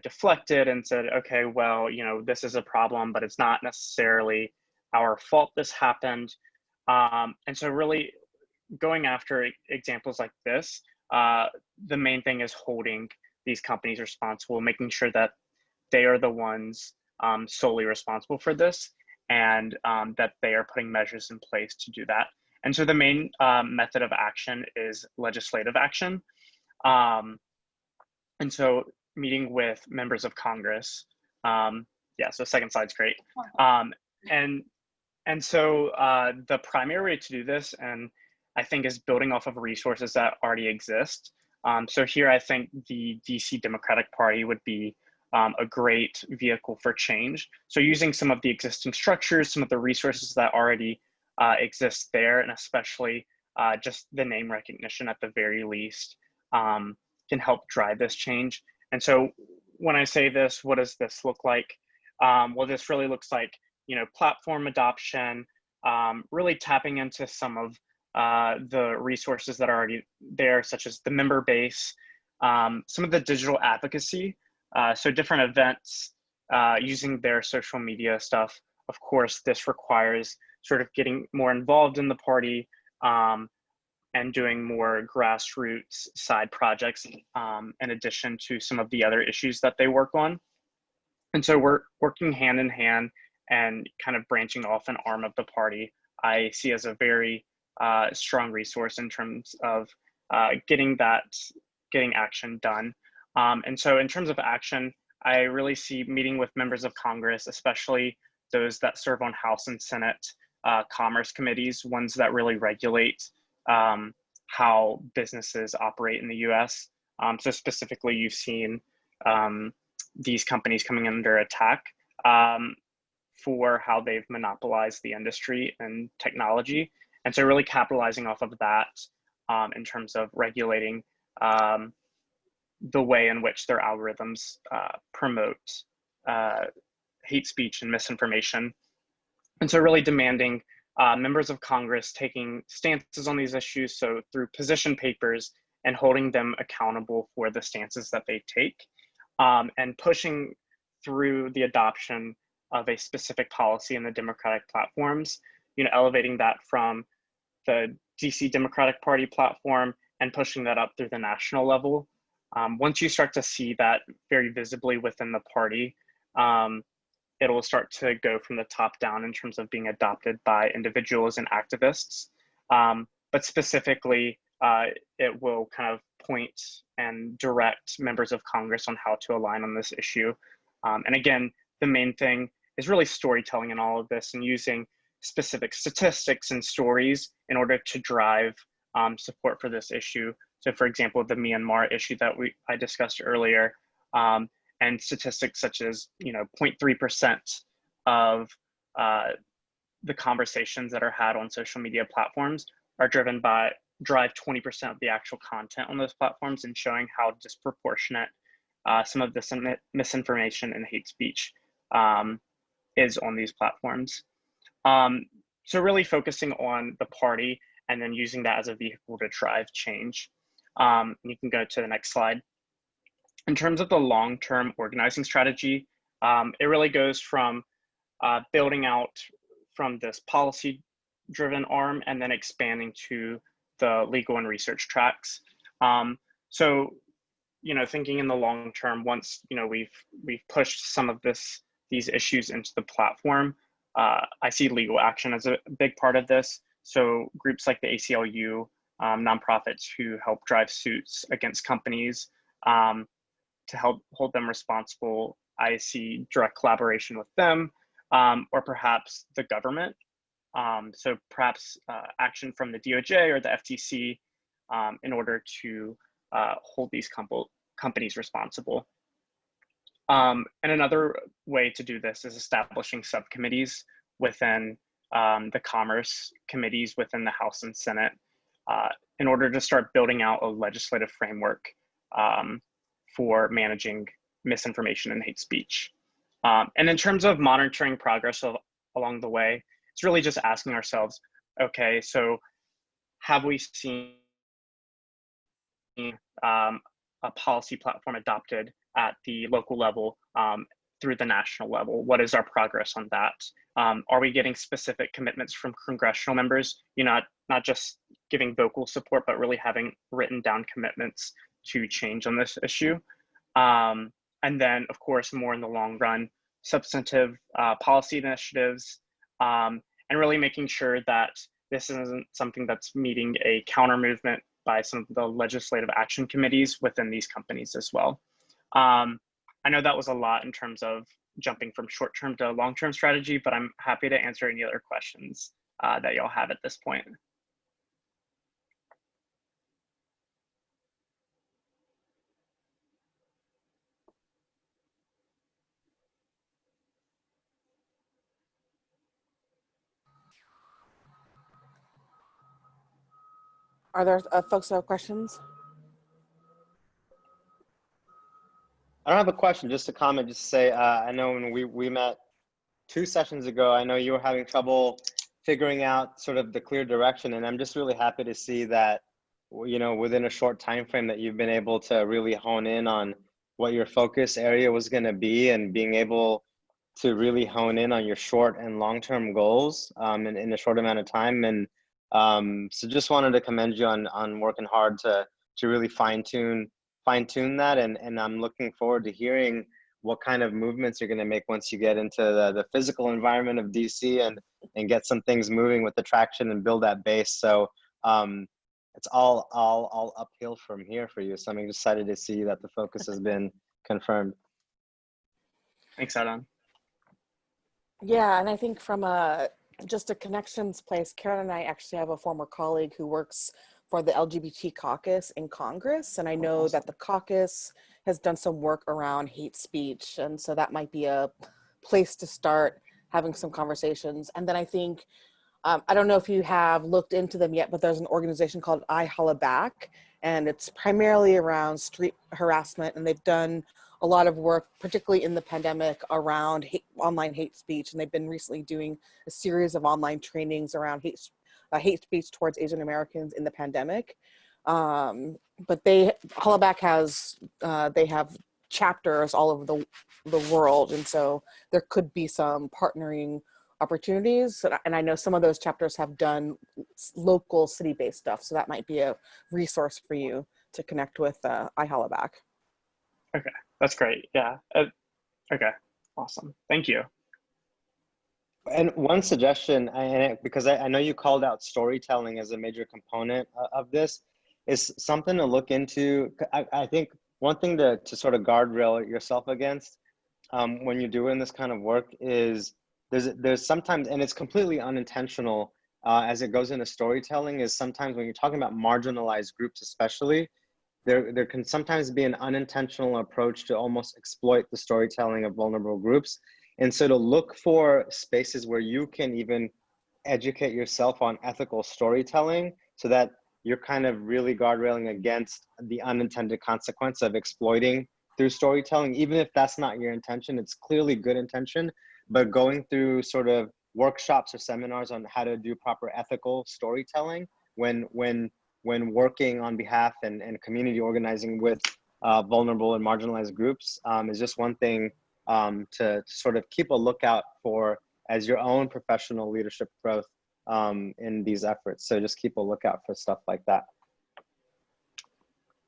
deflected and said, okay, well, this is a problem, but it's not necessarily our fault this happened. And so really going after examples like this, the main thing is holding these companies responsible, making sure that they are the ones solely responsible for this, and that they are putting measures in place to do that. And so the main method of action is legislative action. And so meeting with members of Congress, yeah, so second slide's great. And so the primary way to do this, and I think, is building off of resources that already exist. So here I think the DC Democratic Party would be a great vehicle for change. So using some of the existing structures, some of the resources that already exist there, and especially just the name recognition at the very least, can help drive this change. And so when I say this, what does this look like? Well, this really looks like, platform adoption, really tapping into some of the resources that are already there, such as the member base, some of the digital advocacy, so different events, using their social media stuff. Of course, this requires sort of getting more involved in the party and doing more grassroots side projects in addition to some of the other issues that they work on. And so we're working hand in hand and kind of branching off an arm of the party I see as a very strong resource in terms of getting action done. And so in terms of action, I really see meeting with members of Congress, especially those that serve on House and Senate commerce committees, ones that really regulate how businesses operate in the US. So specifically, you've seen these companies coming under attack for how they've monopolized the industry and technology. And so really capitalizing off of that in terms of regulating the way in which their algorithms promote hate speech and misinformation. And so really demanding members of Congress taking stances on these issues, so through position papers, and holding them accountable for the stances that they take, and pushing through the adoption of a specific policy in the Democratic platforms, elevating that from the DC Democratic Party platform and pushing that up through the national level. Once you start to see that very visibly within the party, it will start to go from the top down in terms of being adopted by individuals and activists. But specifically, it will kind of point and direct members of Congress on how to align on this issue. And again, the main thing is really storytelling in all of this, and using specific statistics and stories in order to drive support for this issue. So for example, the Myanmar issue that I discussed earlier, and statistics such as 0.3% of the conversations that are had on social media platforms are drive 20% of the actual content on those platforms, and showing how disproportionate some of this misinformation and hate speech is on these platforms. So really focusing on the party and then using that as a vehicle to drive change. You can go to the next slide. In terms of the long-term organizing strategy, it really goes from building out from this policy-driven arm and then expanding to the legal and research tracks. So, thinking in the long term, once we've pushed some of these issues into the platform, I see legal action as a big part of this. So groups like the ACLU, nonprofits who help drive suits against companies to help hold them responsible, I see direct collaboration with them, or perhaps the government. So perhaps action from the DOJ or the FTC in order to hold these companies responsible. And another way to do this is establishing subcommittees within the commerce committees within the House and Senate in order to start building out a legislative framework for managing misinformation and hate speech. And in terms of monitoring progress along the way, it's really just asking ourselves, okay, so have we seen a policy platform adopted at the local level through the national level? What is our progress on that? Are we getting specific commitments from congressional members? Not just giving vocal support, but really having written down commitments to change on this issue. And then, of course, more in the long run, substantive policy initiatives, and really making sure that this isn't something that's meeting a counter movement by some of the legislative action committees within these companies as well. I know that was a lot in terms of jumping from short-term to long-term strategy, but I'm happy to answer any other questions that y'all have at this point. Are there folks who have questions? I don't have a question, just a comment, just to say, I know when we met 2 sessions ago, I know you were having trouble figuring out sort of the clear direction, and I'm just really happy to see that, within a short time frame that you've been able to really hone in on what your focus area was going to be, and being able to really hone in on your short and long-term goals in a short amount of time. And so just wanted to commend you on working hard to really fine-tune that, and I'm looking forward to hearing what kind of movements you're going to make once you get into the physical environment of DC and get some things moving with the traction and build that base. So it's all uphill from here for you. So I'm excited to see that the focus has been confirmed. Thanks, Adam. Yeah, and I think from just a connections place, Karen and I actually have a former colleague who works for the LGBT caucus in Congress. And I know that the caucus has done some work around hate speech. And so that might be a place to start having some conversations. And then I think, I don't know if you have looked into them yet, but there's an organization called I Holla Back, and it's primarily around street harassment. And they've done a lot of work, particularly in the pandemic, around online hate speech. And they've been recently doing a series of online trainings around hate speech towards Asian Americans in the pandemic. But Holla Back they have chapters all over the world. And so there could be some partnering opportunities. And I know some of those chapters have done local city-based stuff. So that might be a resource for you to connect with I Holla Back. Okay, that's great. Yeah. Okay, awesome. Thank you. And one suggestion, because I know you called out storytelling as a major component of this, is something to look into. I think one thing to sort of guardrail yourself against when you're doing this kind of work is there's sometimes, and it's completely unintentional as it goes into storytelling, is sometimes when you're talking about marginalized groups, especially, there can sometimes be an unintentional approach to almost exploit the storytelling of vulnerable groups. And so to look for spaces where you can even educate yourself on ethical storytelling so that you're kind of really guardrailing against the unintended consequence of exploiting through storytelling, even if that's not your intention. It's clearly good intention, but going through sort of workshops or seminars on how to do proper ethical storytelling when working on behalf and community organizing with vulnerable and marginalized groups is just one thing to sort of keep a lookout for as your own professional leadership growth in these efforts. So just keep a lookout for stuff like that.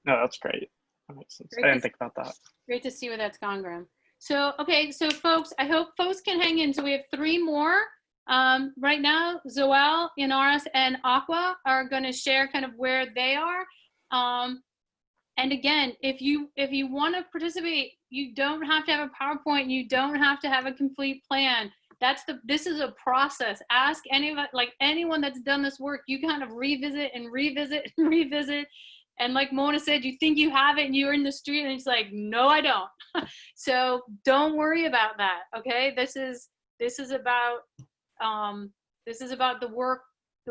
No, that's great. That makes sense. I didn't think about that. Great to see where that's gone, Graham. So, okay, so folks, I hope folks can hang in. So we have 3 more. Right now, Zoel, Inaris, and Aqua are going to share kind of where they are. And again, if you want to participate, you don't have to have a PowerPoint. You don't have to have a complete plan. This is a process. Ask anyone that's done this work. You kind of revisit and revisit and revisit. And like Mona said, you think you have it and you're in the street and it's like, no, I don't. So don't worry about that. Okay. This is about the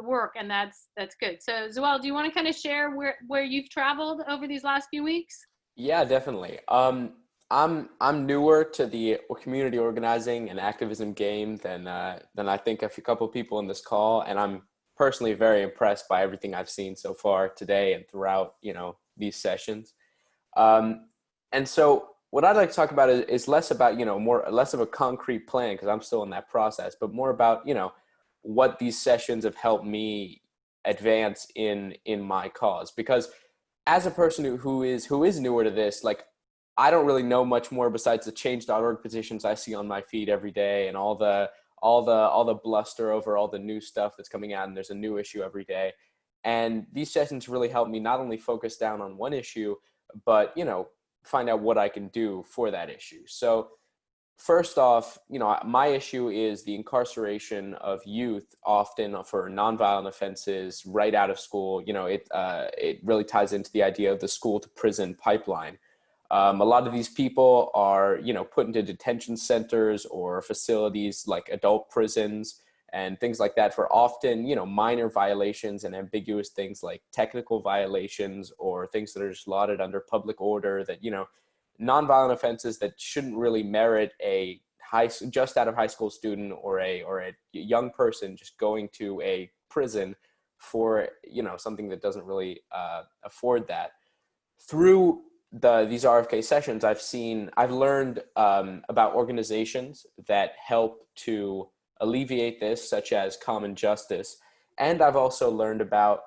work, and that's good. So Zoel, do you want to kind of share where you've traveled over these last few weeks? Yeah, definitely. I'm newer to the community organizing and activism game than I think a couple of people in this call, and I'm personally very impressed by everything I've seen so far today and throughout, these sessions. And so what I'd like to talk about is less about, less of a concrete plan, because I'm still in that process, but more about, what these sessions have helped me advance in my cause. Because as a person who is newer to this, like, I don't really know much more besides the change.org petitions I see on my feed every day and all the bluster over all the new stuff that's coming out, and there's a new issue every day. And these sessions really help me not only focus down on one issue, but, find out what I can do for that issue. So first off, my issue is the incarceration of youth, often for nonviolent offenses right out of school. It really ties into the idea of the school to prison pipeline. A lot of these people are, put into detention centers or facilities like adult prisons and things like that for often, minor violations and ambiguous things like technical violations or things that are just lauded under public order that, nonviolent offenses that shouldn't really merit a just out of high school student or a young person just going to a prison for, something that doesn't really afford that. Through these RFK sessions, I've learned about organizations that help to alleviate this, such as Common Justice. And I've also learned about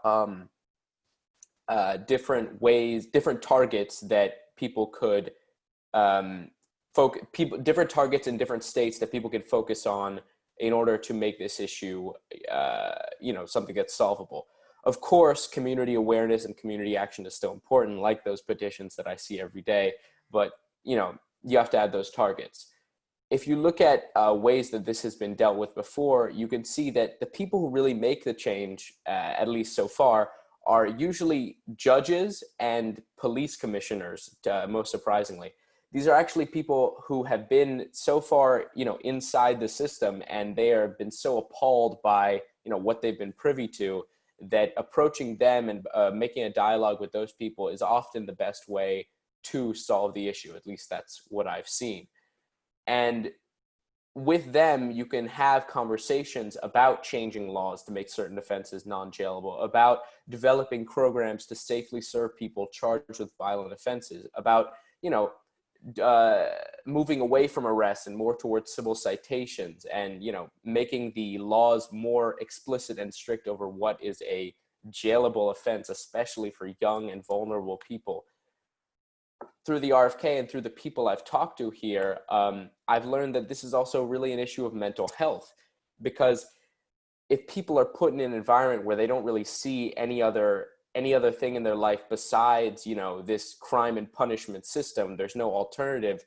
different targets that people could different targets in different states that people could focus on in order to make this issue, something that's solvable. Of course, community awareness and community action is still important, like those petitions that I see every day, but, you have to add those targets. If you look at ways that this has been dealt with before, you can see that the people who really make the change, at least so far, are usually judges and police commissioners, most surprisingly. These are actually people who have been so far, inside the system, and they have been so appalled by, what they've been privy to, that approaching them and making a dialogue with those people is often the best way to solve the issue. At least that's what I've seen. And with them, you can have conversations about changing laws to make certain offenses non-jailable, about developing programs to safely serve people charged with violent offenses, about, moving away from arrests and more towards civil citations, and, making the laws more explicit and strict over what is a jailable offense, especially for young and vulnerable people. Through the RFK and through the people I've talked to here, I've learned that this is also really an issue of mental health, because if people are put in an environment where they don't really see any other thing in their life besides, this crime and punishment system, there's no alternative,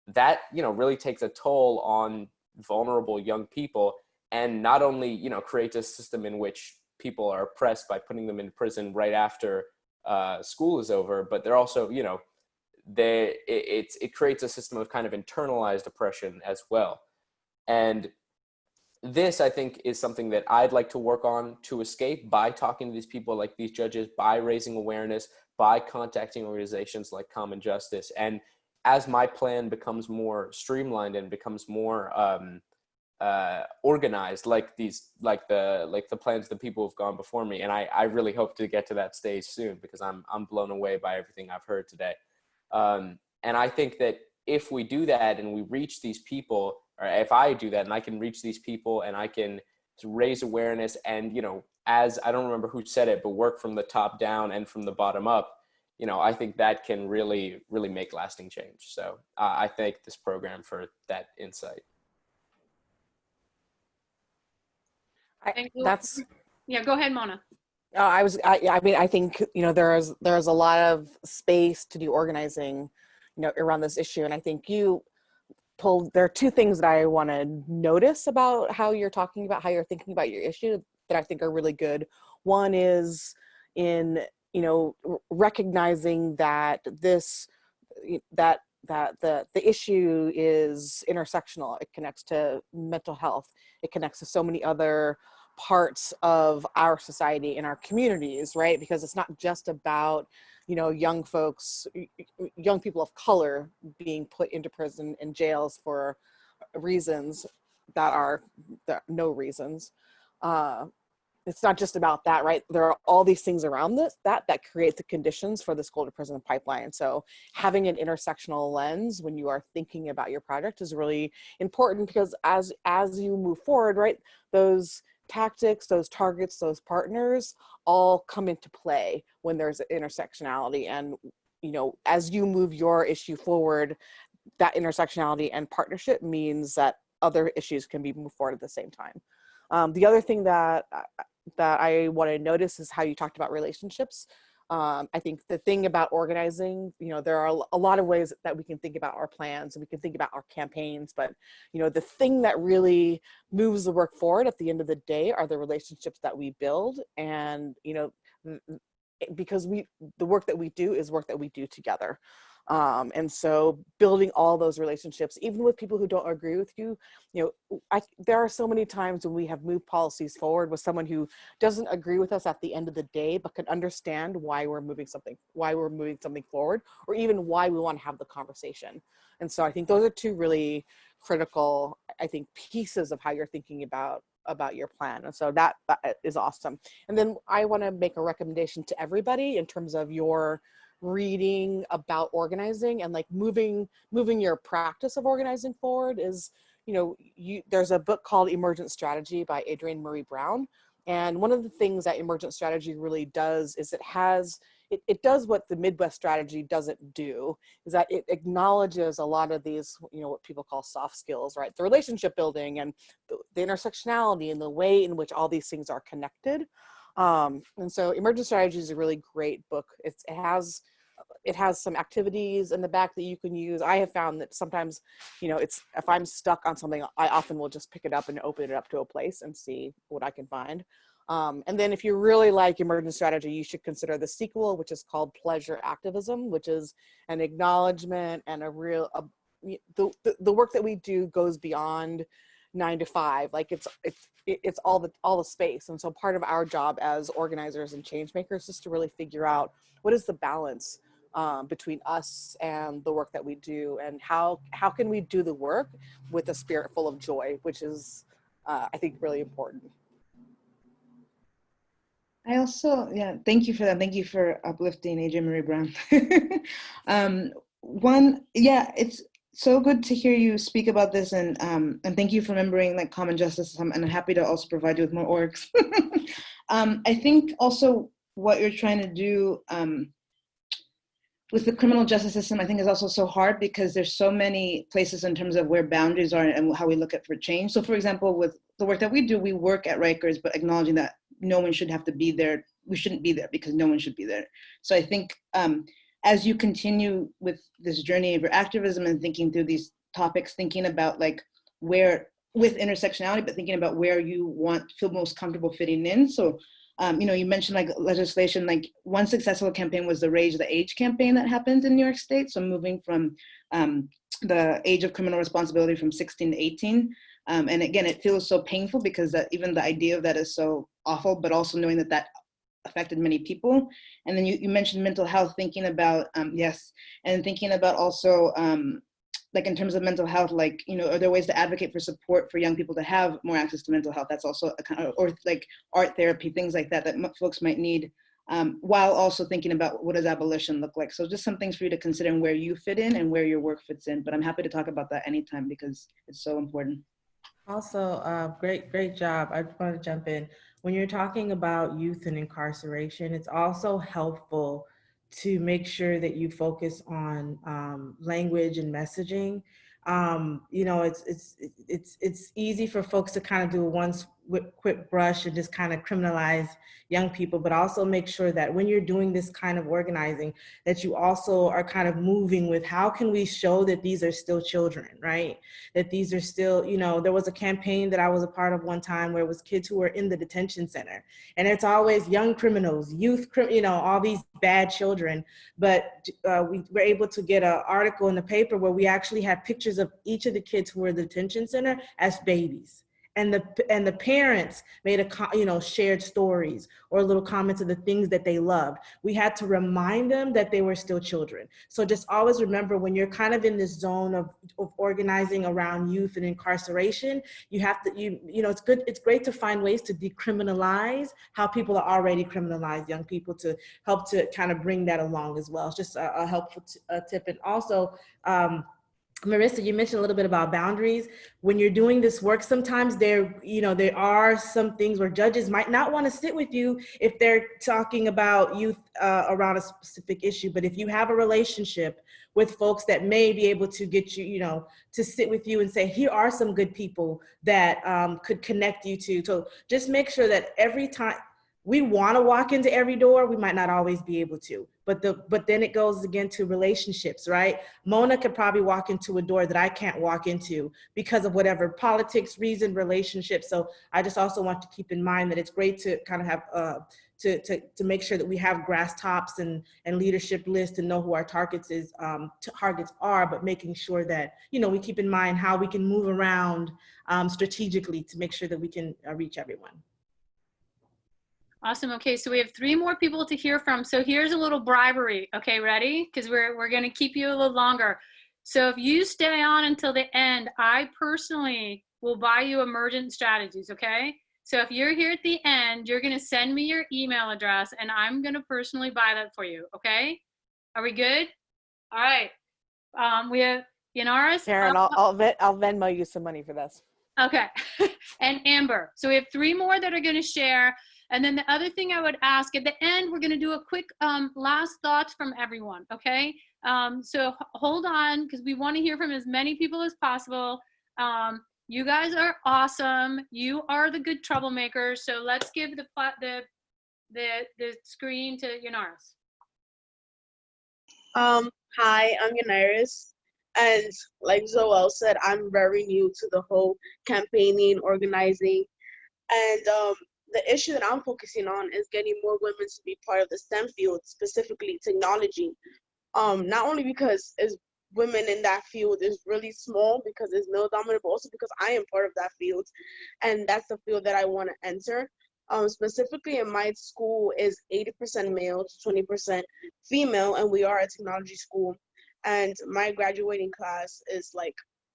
that, really takes a toll on vulnerable young people, and not only, you know, creates a system in which people are oppressed by putting them in prison right after school is over, but they're also, you know, it creates a system of kind of internalized oppression as well. And this, I think, is something that I'd like to work on to escape by talking to these people like these judges, by raising awareness, by contacting organizations like Common Justice. And as my plan becomes more streamlined and becomes more organized, like the plans that people have gone before me, and I really hope to get to that stage soon, because I'm blown away by everything I've heard today. And I think that if we do that and we reach these people, or if I do that and I can reach these people and I can raise awareness and, you know, as I don't remember who said it, but work from the top down and from the bottom up, you know, I think that can really, really make lasting change. So I thank this program for that insight. Yeah, go ahead, Mona. I mean, I think, you know, there's a lot of space to do organizing, you know, around this issue. And I think there are two things that I want to notice about how you're talking about, how you're thinking about your issue that I think are really good. One is in, you know, recognizing that the issue is intersectional. It connects to mental health. It connects to so many other parts of our society and our communities, right? Because it's not just about, you know, young people of color being put into prison and jails for reasons that are no reasons. It's not just about that, right? There are all these things around this that create the conditions for the school to prison pipeline. So having an intersectional lens when you are thinking about your project is really important, because as you move forward, right, those tactics, those targets, those partners all come into play when there's intersectionality. And, you know, as you move your issue forward, that intersectionality and partnership means that other issues can be moved forward at the same time. The other thing that I want to notice is how you talked about relationships. I think the thing about organizing, you know, there are a lot of ways that we can think about our plans and we can think about our campaigns, but, you know, the thing that really moves the work forward at the end of the day are the relationships that we build. And, you know, because the work that we do is work that we do together. And so building all those relationships, even with people who don't agree with you, you know, there are so many times when we have moved policies forward with someone who doesn't agree with us at the end of the day, but can understand why we're moving something forward, or even why we want to have the conversation. And so I think those are two really critical, I think, pieces of how you're thinking about your plan. And so that is awesome. And then I want to make a recommendation to everybody in terms of your reading about organizing and like moving your practice of organizing forward is, you know, there's a book called Emergent Strategy by Adrienne Maree Brown. And one of the things that Emergent Strategy really does is it does what the Midwest Strategy doesn't do, is that it acknowledges a lot of these, you know, what people call soft skills, right? The relationship building and the intersectionality and the way in which all these things are connected. And so Emergent Strategy is a really great book. It has some activities in the back that you can use. I have found that sometimes, you know, if I'm stuck on something, I often will just pick it up and open it up to a place and see what I can find. And then if you really like Emergent Strategy, you should consider the sequel, which is called Pleasure Activism, which is an acknowledgement and the work that we do goes beyond 9 to 5. Like it's all the space. And so part of our job as organizers and change makers is to really figure out what is the balance between us and the work that we do, and how can we do the work with a spirit full of joy, which is I think really important. I also, thank you for that. Thank you for uplifting Adrienne Maree Brown. It's so good to hear you speak about this, and thank you for remembering like Common Justice, and I'm happy to also provide you with more orgs. I think also what you're trying to do with the criminal justice system, I think is also so hard because there's so many places in terms of where boundaries are and how we look at for change. So for example, with the work that we do, we work at Rikers, but acknowledging that no one should have to be there. We shouldn't be there because no one should be there. So I think as you continue with this journey of your activism and thinking through these topics, thinking about like where with intersectionality, but thinking about where you feel most comfortable fitting in. So, you mentioned like legislation, like one successful campaign was the Raise the Age campaign that happened in New York State. So moving from the age of criminal responsibility from 16 to 18. And again, it feels so painful because that even the idea of that is so awful, but also knowing that that affected many people. And then you mentioned mental health, thinking about, yes, and thinking about also, like in terms of mental health, like, are there ways to advocate for support for young people to have more access to mental health? That's also a kind of, or like art therapy, things like that, that folks might need, while also thinking about what does abolition look like. So just some things for you to consider and where you fit in and where your work fits in. But I'm happy to talk about that anytime because it's so important. Also, great job. I just want to jump in. When you're talking about youth and incarceration, it's also helpful to make sure that you focus on language and messaging. It's easy for folks to kind of do a one quick brush and just kind of criminalize young people, but also make sure that when you're doing this kind of organizing, that you also are kind of moving with how can we show that these are still children, right? That these are still, there was a campaign that I was a part of one time where it was kids who were in the detention center, and it's always young criminals, all these bad children. But we were able to get an article in the paper where we actually had pictures of each of the kids who were in the detention center as babies. And the parents made shared stories or little comments of the things that they loved. We had to remind them that they were still children. So just always remember, when you're kind of in this zone of organizing around youth and incarceration, you have to, it's great to find ways to decriminalize how people are already criminalized, young people, to help to kind of bring that along as well. It's just a helpful tip. And also, Marissa, you mentioned a little bit about boundaries. When you're doing this work, sometimes there are some things where judges might not want to sit with you if they're talking about youth around a specific issue. But if you have a relationship with folks that may be able to get you, to sit with you and say, here are some good people that could connect you to. So just make sure that every time we want to walk into every door, we might not always be able to. But then it goes again to relationships, right? Mona could probably walk into a door that I can't walk into because of whatever politics, reason, relationship. So I just also want to keep in mind that it's great to kind of have to make sure that we have grass tops and leadership lists and know who our targets are, but making sure that we keep in mind how we can move around strategically to make sure that we can reach everyone. Awesome. Okay, so we have 3 more people to hear from. So here's a little bribery. Okay, ready? Because we're going to keep you a little longer. So if you stay on until the end, I personally will buy you Emergent Strategies. Okay. So if you're here at the end, you're going to send me your email address, and I'm going to personally buy that for you. Okay. Are we good? All right. We have Yanaris. Karen, I'll Venmo you some money for this. Okay. And Amber. So we have 3 more that are going to share. And then the other thing I would ask at the end, we're going to do a quick last thoughts from everyone. Okay. So hold on, because we want to hear from as many people as possible. You guys are awesome. You are the good troublemakers. So let's give the screen to Yanaris. Hi, I'm Yanaris. And like Zoel said, I'm very new to the whole campaigning, organizing, and the issue that I'm focusing on is getting more women to be part of the STEM field, specifically technology. Not only because as women in that field is really small because it's male dominant, but also because I am part of that field, and that's the field that I want to enter. Specifically in my school is 80% male to 20% female, and we are a technology school. And my graduating class is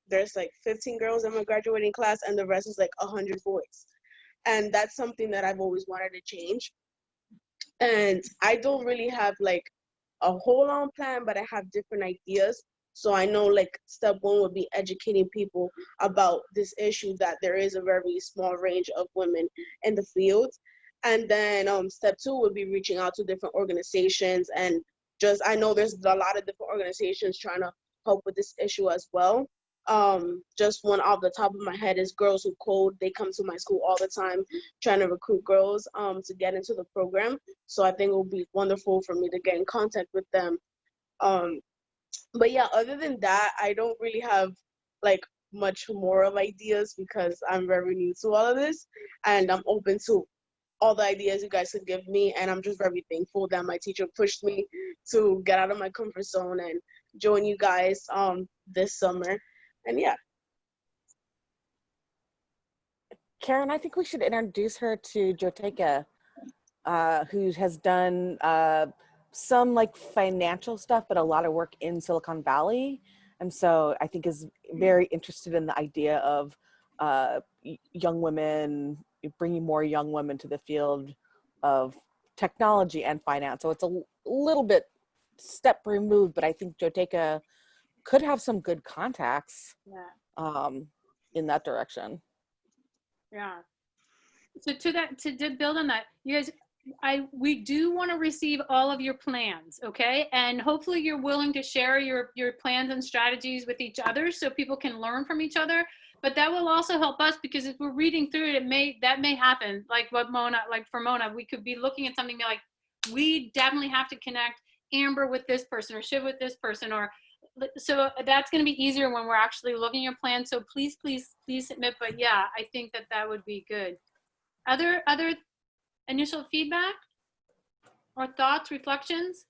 there's 15 girls in my graduating class, and the rest is 100 boys. And that's something that I've always wanted to change. And I don't really have a whole on plan, but I have different ideas. So I know step 1 would be educating people about this issue, that there is a very small range of women in the field. And then step 2 would be reaching out to different organizations, and I know there's a lot of different organizations trying to help with this issue as well. Just one off the top of my head is Girls Who Code. They come to my school all the time trying to recruit girls to get into the program. So I think it would be wonderful for me to get in contact with them. But yeah, other than that, I don't really have much more of ideas because I'm very new to all of this, and I'm open to all the ideas you guys could give me, and I'm just very thankful that my teacher pushed me to get out of my comfort zone and join you guys this summer. And yeah. Karen, I think we should introduce her to Joteka, who has done some like financial stuff, but a lot of work in Silicon Valley. And so I think is very interested in the idea of young women, bringing more young women to the field of technology and finance. So it's a little bit step removed, but I think Joteka could have some good contacts in that direction. Yeah. So to build on that, you guys, we do want to receive all of your plans, okay? And hopefully you're willing to share your plans and strategies with each other so people can learn from each other. But that will also help us, because if we're reading through it, that may happen. Like for Mona, we could be looking at something like, we definitely have to connect Amber with this person or Shiv with this person, or so that's going to be easier when we're actually looking at your plan. So please submit. But yeah, I think that would be good. Other initial feedback or thoughts, reflections?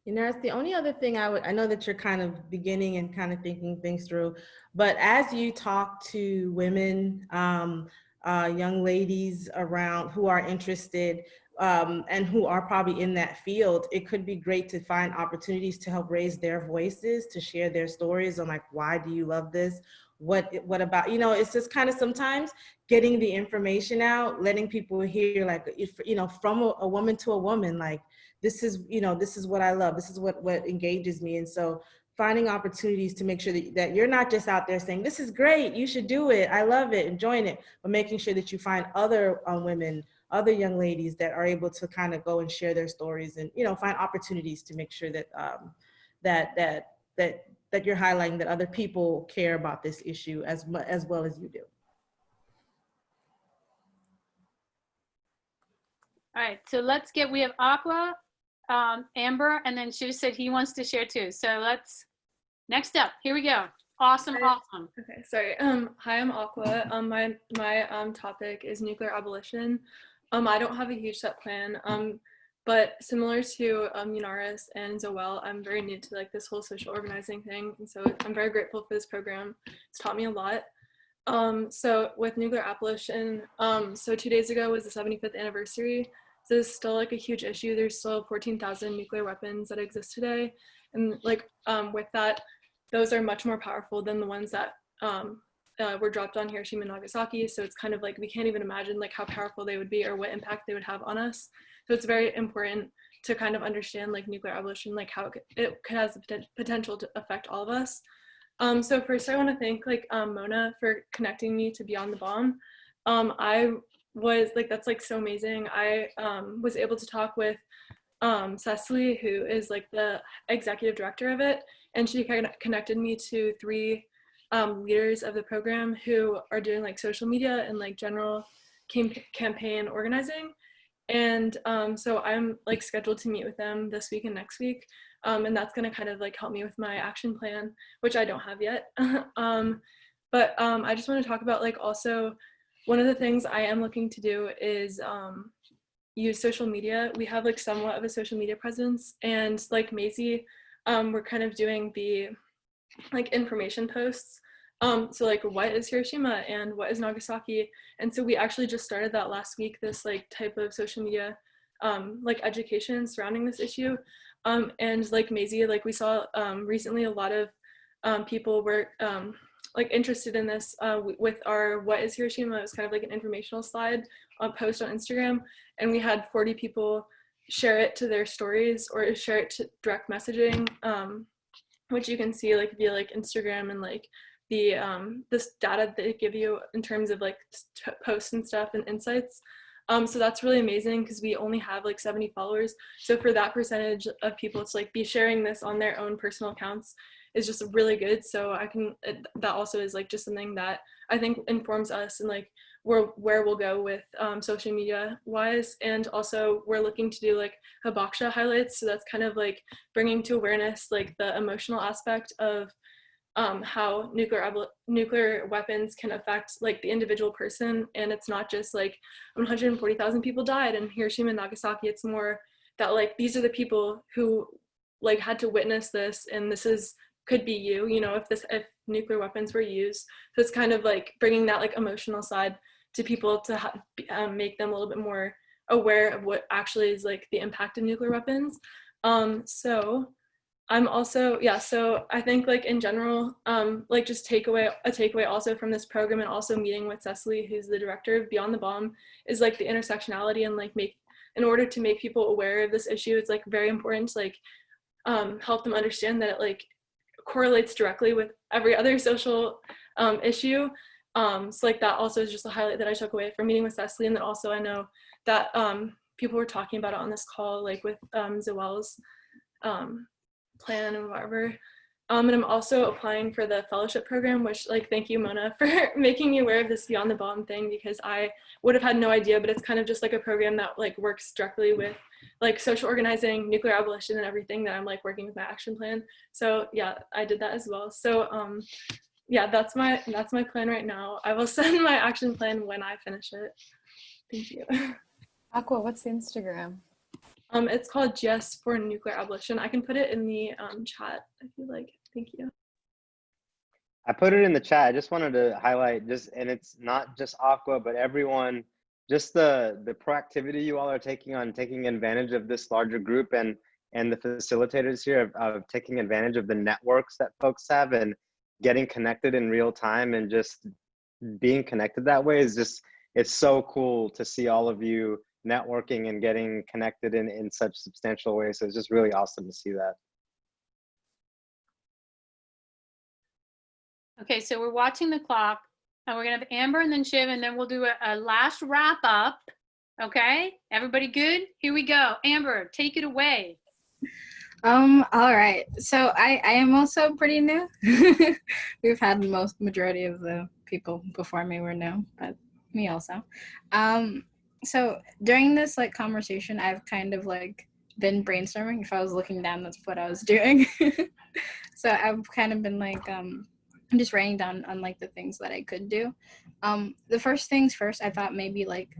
You know, it's the only other thing I know that you're kind of beginning and kind of thinking things through, but as you talk to women, young ladies around who are interested and who are probably in that field, it could be great to find opportunities to help raise their voices, to share their stories on like, why do you love this? What about, you know, it's just kind of sometimes getting the information out, letting people hear, like, if, you know, from a woman to a woman, like, this is, you know, this is what I love. This is what engages me. And so finding opportunities to make sure that you're not just out there saying, this is great, you should do it, I love it, enjoying it, but making sure that you find other women, other young ladies that are able to kind of go and share their stories and, you know, find opportunities to make sure that that you're highlighting that other people care about this issue as well as you do. All right, so we have Aqua, Amber, and then Shiv said he wants to share too. So next up, here we go. Awesome. Okay, sorry. Hi, I'm Aqua. My topic is nuclear abolition. I don't have a huge set plan, but similar to Yunaris and Zoel, I'm very new to like this whole social organizing thing, and so I'm very grateful for this program. It's taught me a lot. So with nuclear abolition, so 2 days ago was the 75th anniversary. So this is still like a huge issue. There's still 14,000 nuclear weapons that exist today, and like with that, those are much more powerful than the ones that were dropped on Hiroshima and Nagasaki. So it's kind of like we can't even imagine like how powerful they would be or what impact they would have on us. So it's very important to kind of understand like nuclear abolition, like how it has the potential to affect all of us. So first I want to thank like Mona for connecting me to Beyond the Bomb. I was like, that's like so amazing. I was able to talk with Cecily, who is like the executive director of it, and she connected me to 3 leaders of the program who are doing like social media and like general campaign organizing. And so I'm like scheduled to meet with them this week and next week. And that's going to kind of like help me with my action plan, which I don't have yet. But I just want to talk about like also one of the things I am looking to do is use social media. We have like somewhat of a social media presence, and like Maisie, we're kind of doing the like information posts. So like what is Hiroshima and what is Nagasaki? And so we actually just started that last week, this like type of social media like education surrounding this issue. And like Maisie, like we saw recently a lot of people were like interested in this with our what is Hiroshima. It was kind of like an informational slide post on Instagram, and we had 40 people share it to their stories or share it to direct messaging, which you can see like via like Instagram and like the this data that they give you in terms of like posts and stuff and insights. So that's really amazing because we only have like 70 followers. So for that percentage of people to like be sharing this on their own personal accounts is just really good. So that also is like just something that I think informs us and like where we'll go with social media wise. And also we're looking to do like Hibakusha highlights. So that's kind of like bringing to awareness like the emotional aspect of how nuclear weapons can affect like the individual person, and it's not just like 140,000 people died in Hiroshima and Nagasaki. It's more that like these are the people who like had to witness this, and this is could be you, you know, if nuclear weapons were used. So it's kind of like bringing that like emotional side to people to make them a little bit more aware of what actually is like the impact of nuclear weapons. So I'm also, yeah, so I think like in general, like just a takeaway also from this program, and also meeting with Cecily, who's the director of Beyond the Bomb, is like the intersectionality, and like in order to make people aware of this issue, it's like very important to like help them understand that it like correlates directly with every other social issue. So like that also is just a highlight that I took away from meeting with Cecily. And then also I know that people were talking about it on this call, like with Zoel's plan and whatever. And I'm also applying for the fellowship program, which like, thank you, Mona, for making me aware of this Beyond the Bomb thing, because I would have had no idea, but it's kind of just like a program that like works directly with like social organizing, nuclear abolition, and everything that I'm like working with my action plan. So yeah, I did that as well. So yeah, that's my plan right now. I will send my action plan when I finish it. Thank you. Aqua, what's the Instagram? It's called GS for Nuclear Abolition. I can put it in the chat if you like. Thank you. I put it in the chat. I just wanted to highlight and it's not just Aqua, but everyone, just the proactivity you all are taking advantage of this larger group, and the facilitators here of taking advantage of the networks that folks have and getting connected in real time, and just being connected that way is just, it's so cool to see all of you networking and getting connected in such substantial ways. So it's just really awesome to see that. Okay, so we're watching the clock, and we're gonna have Amber and then Shiv, and then we'll do a last wrap up. Okay, everybody good? Here we go. Amber, take it away. All right. So I am also pretty new. We've had majority of the people before me were new, but me also. So during this like conversation, I've kind of like been brainstorming. If I was looking down, that's what I was doing. So I've kind of been like I'm just writing down on like the things that I could do. The first things first, I thought maybe like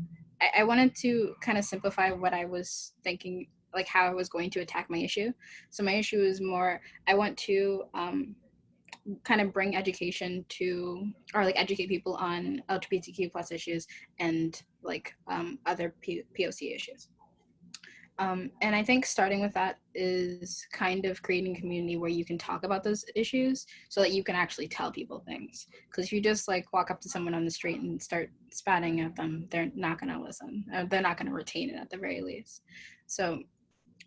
I wanted to kind of simplify what I was thinking, like how I was going to attack my issue. So my issue is more, I want to kind of bring education to, or like educate people on LGBTQ plus issues and like other POC issues. And I think starting with that is kind of creating a community where you can talk about those issues so that you can actually tell people things. Because if you just like walk up to someone on the street and start spatting at them, they're not going to listen. They're not going to retain it at the very least. So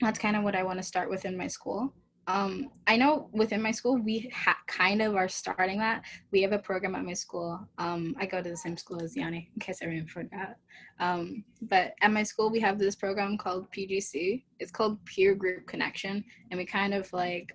that's kind of what I want to start within my school. I know within my school, we kind of are starting that. We have a program at my school. I go to the same school as Yanni, in case everyone forgot. But at my school, we have this program called PGC. It's called Peer Group Connection. And we kind of like,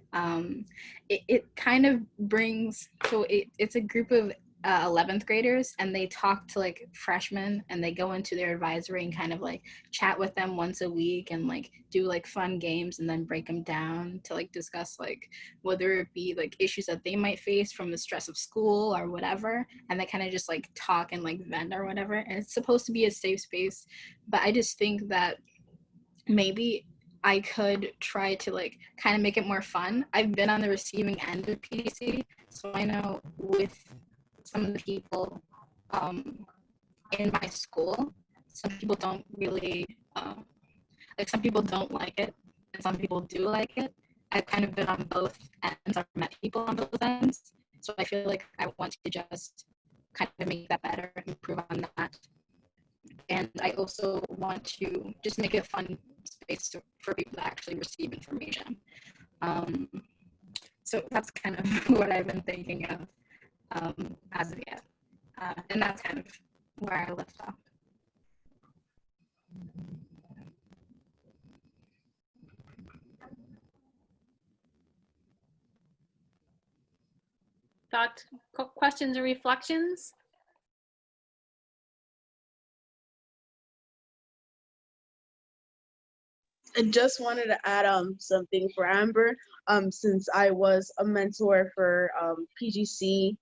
it kind of brings, so it's a group of 11th graders, and they talk to like freshmen, and they go into their advisory and kind of like chat with them once a week and like do like fun games, and then break them down to like discuss like whether it be like issues that they might face from the stress of school or whatever, and they kind of just like talk and like vent or whatever. And it's supposed to be a safe space, but I just think that maybe I could try to like kind of make it more fun. I've been on the receiving end of PDC, so I know with some of the people in my school, some people don't really, like some people don't like it, and some people do like it. I've kind of been on both ends. I've met people on both ends. So I feel like I want to just kind of make that better, improve on that. And I also want to just make it a fun space for people to actually receive information. So that's kind of what I've been thinking of as of yet. And that's kind of where I left off. Thoughts, questions, or reflections? I just wanted to add something for Amber. Since I was a mentor for PGC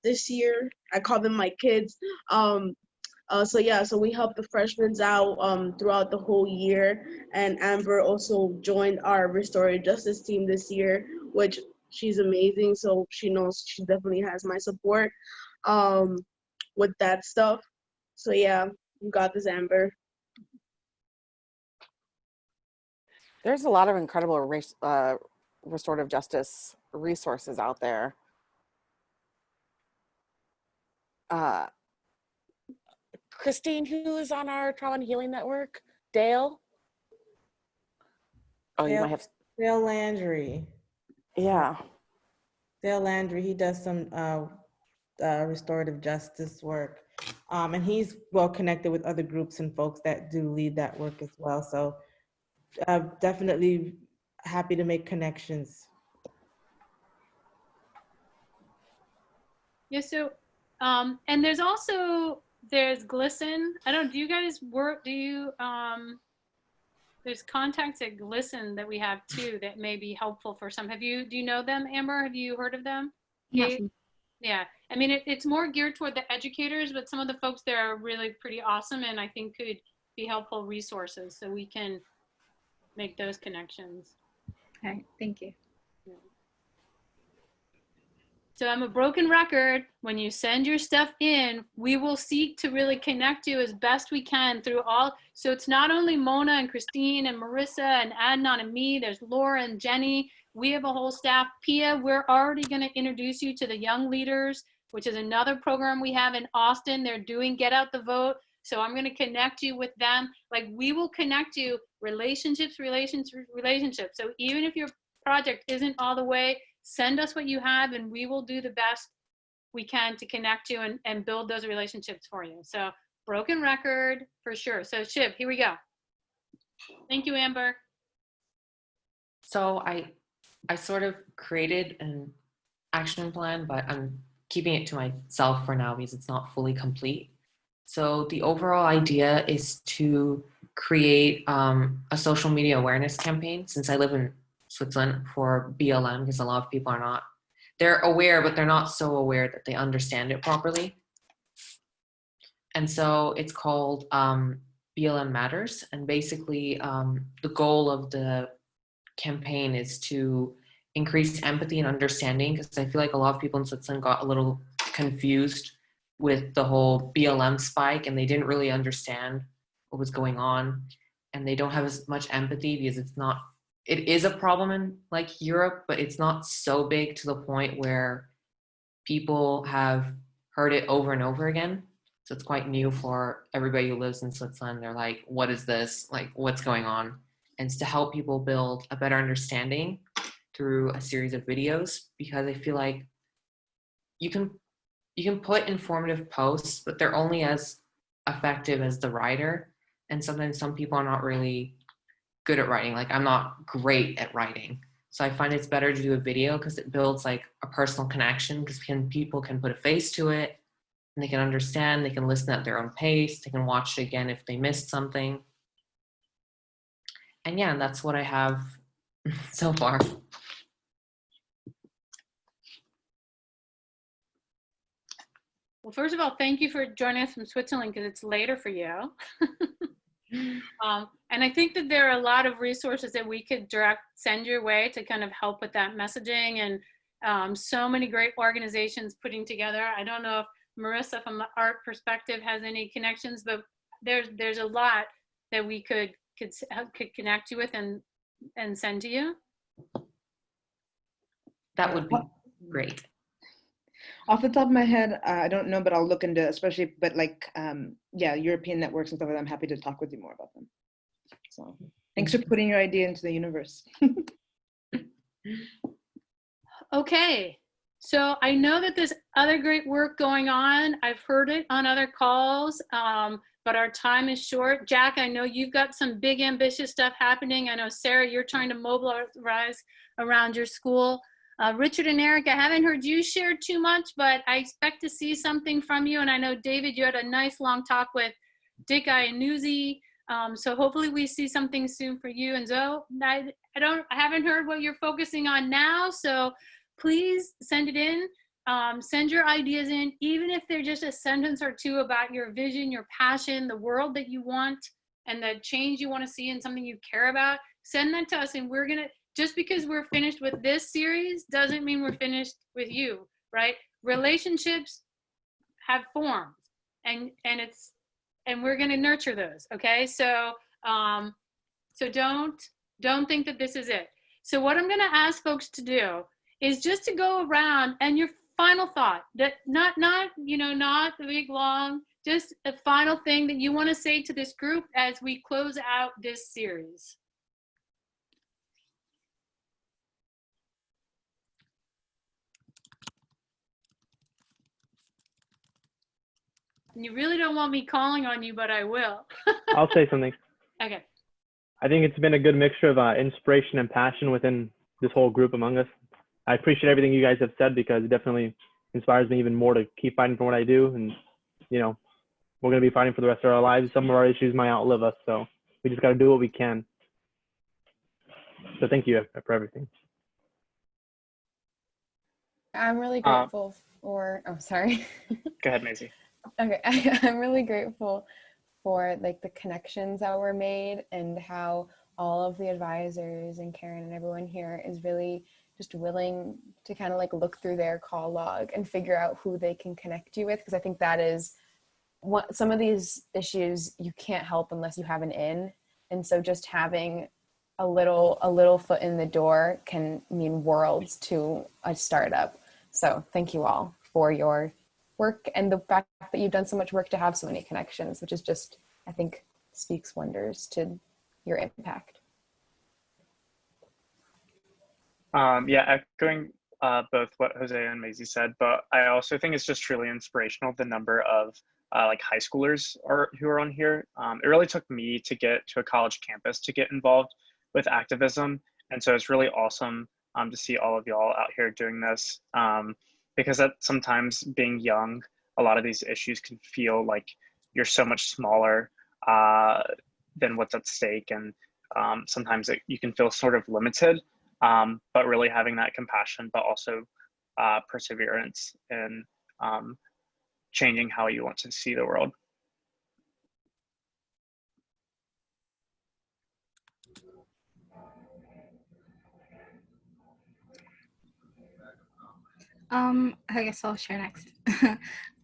this year, I call them my kids. So we helped the freshmen out throughout the whole year, and Amber also joined our restorative justice team this year, which she's amazing. So she knows she definitely has my support with that stuff. So yeah, you got this, Amber. There's a lot of incredible restorative justice resources out there. Christine, who is on our Trauma and Healing Network? Dale? Oh, you might have. Dale Landry. Yeah. Dale Landry, he does some restorative justice work. And he's well connected with other groups and folks that do lead that work as well. So definitely happy to make connections. Yeah, so, and there's GLSEN. I don't, do you guys work, there's contacts at GLSEN that we have too that may be helpful for some. Do you know them, Amber? Have you heard of them? Yes. Yeah, I mean, it's more geared toward the educators, but some of the folks there are really pretty awesome and I think could be helpful resources, so we can make those connections. Okay, thank you. So I'm a broken record. When you send your stuff in, we will seek to really connect you as best we can through all. So it's not only Mona and Christine and Marissa and Adnan and me, there's Laura and Jenny. We have a whole staff. Pia, we're already gonna introduce you to the Young Leaders, which is another program we have in Austin. They're doing Get Out the Vote. So I'm gonna connect you with them. Like, we will connect you, relationships. So even if your project isn't all the way, send us what you have and we will do the best we can to connect you and build those relationships for you. So broken record for sure. So Shiv, here we go. Thank you, Amber. So I sort of created an action plan, but I'm keeping it to myself for now because it's not fully complete. So the overall idea is to create a social media awareness campaign, since I live in Switzerland, for BLM, because a lot of people are not, they're aware, but they're not so aware that they understand it properly. And so it's called BLM Matters. And basically the goal of the campaign is to increase empathy and understanding, because I feel like a lot of people in Switzerland got a little confused with the whole BLM spike and they didn't really understand what was going on. And they don't have as much empathy because it is a problem in like Europe, but it's not so big to the point where people have heard it over and over again. So it's quite new for everybody who lives in Switzerland. They're like, what is this? Like, what's going on? And it's to help people build a better understanding through a series of videos, because I feel like you can put informative posts, but they're only as effective as the writer. And sometimes some people are not really good at writing. Like, I'm not great at writing. So I find it's better to do a video because it builds like a personal connection, because people can put a face to it and they can understand, they can listen at their own pace, they can watch it again if they missed something. And yeah, that's what I have so far. Well, first of all, thank you for joining us from Switzerland because it's later for you. And I think that there are a lot of resources that we could send your way to kind of help with that messaging, and so many great organizations putting together. I don't know if Marissa from the art perspective has any connections, but there's a lot that we could connect you with and send to you. That would be great. Off the top of my head, I don't know, but I'll look into, especially, but like, yeah, European networks and stuff like that. I'm happy to talk with you more about them. So thanks for putting your idea into the universe. Okay, so I know that there's other great work going on. I've heard it on other calls, but our time is short. Jack, I know you've got some big ambitious stuff happening. I know, Sarah, you're trying to mobilize around your school. Richard and Eric, I haven't heard you share too much, but I expect to see something from you. And I know, David, you had a nice long talk with Dick Iannuzzi So hopefully we see something soon for you. And Zoe, I haven't heard what you're focusing on now, so please send it in. Send your ideas in, even if they're just a sentence or two about your vision, your passion, the world that you want, and the change you want to see in something you care about. Send that to us, and we're gonna, just because we're finished with this series doesn't mean we're finished with you, right? Relationships have formed, and we're gonna nurture those, okay? So so don't think that this is it. So what I'm gonna ask folks to do is just to go around and your final thought, that not the big long, just a final thing that you want to say to this group as we close out this series. And you really don't want me calling on you, but I will. I'll say something. Okay. I think it's been a good mixture of inspiration and passion within this whole group among us. I appreciate everything you guys have said, because it definitely inspires me even more to keep fighting for what I do. And, you know, we're going to be fighting for the rest of our lives. Some of our issues might outlive us, so we just got to do what we can. So thank you for everything. I'm really grateful for, oh, sorry. Go ahead, Maisie. Okay, I'm really grateful for like the connections that were made, and how all of the advisors and Karen and everyone here is really just willing to kind of like look through their call log and figure out who they can connect you with. Because I think that is what, some of these issues you can't help unless you have an in. And so just having a little foot in the door can mean worlds to a startup. So thank you all for your work, and the fact that you've done so much work to have so many connections, which is just, I think, speaks wonders to your impact. Yeah, echoing both what Jose and Maisie said, but I also think it's just really inspirational, the number of like high schoolers who are on here. It really took me to get to a college campus to get involved with activism, and so it's really awesome to see all of y'all out here doing this, because that sometimes, being young, a lot of these issues can feel like you're so much smaller than what's at stake, and sometimes you can feel sort of limited. But really having that compassion, but also perseverance in changing how you want to see the world. I guess I'll share next.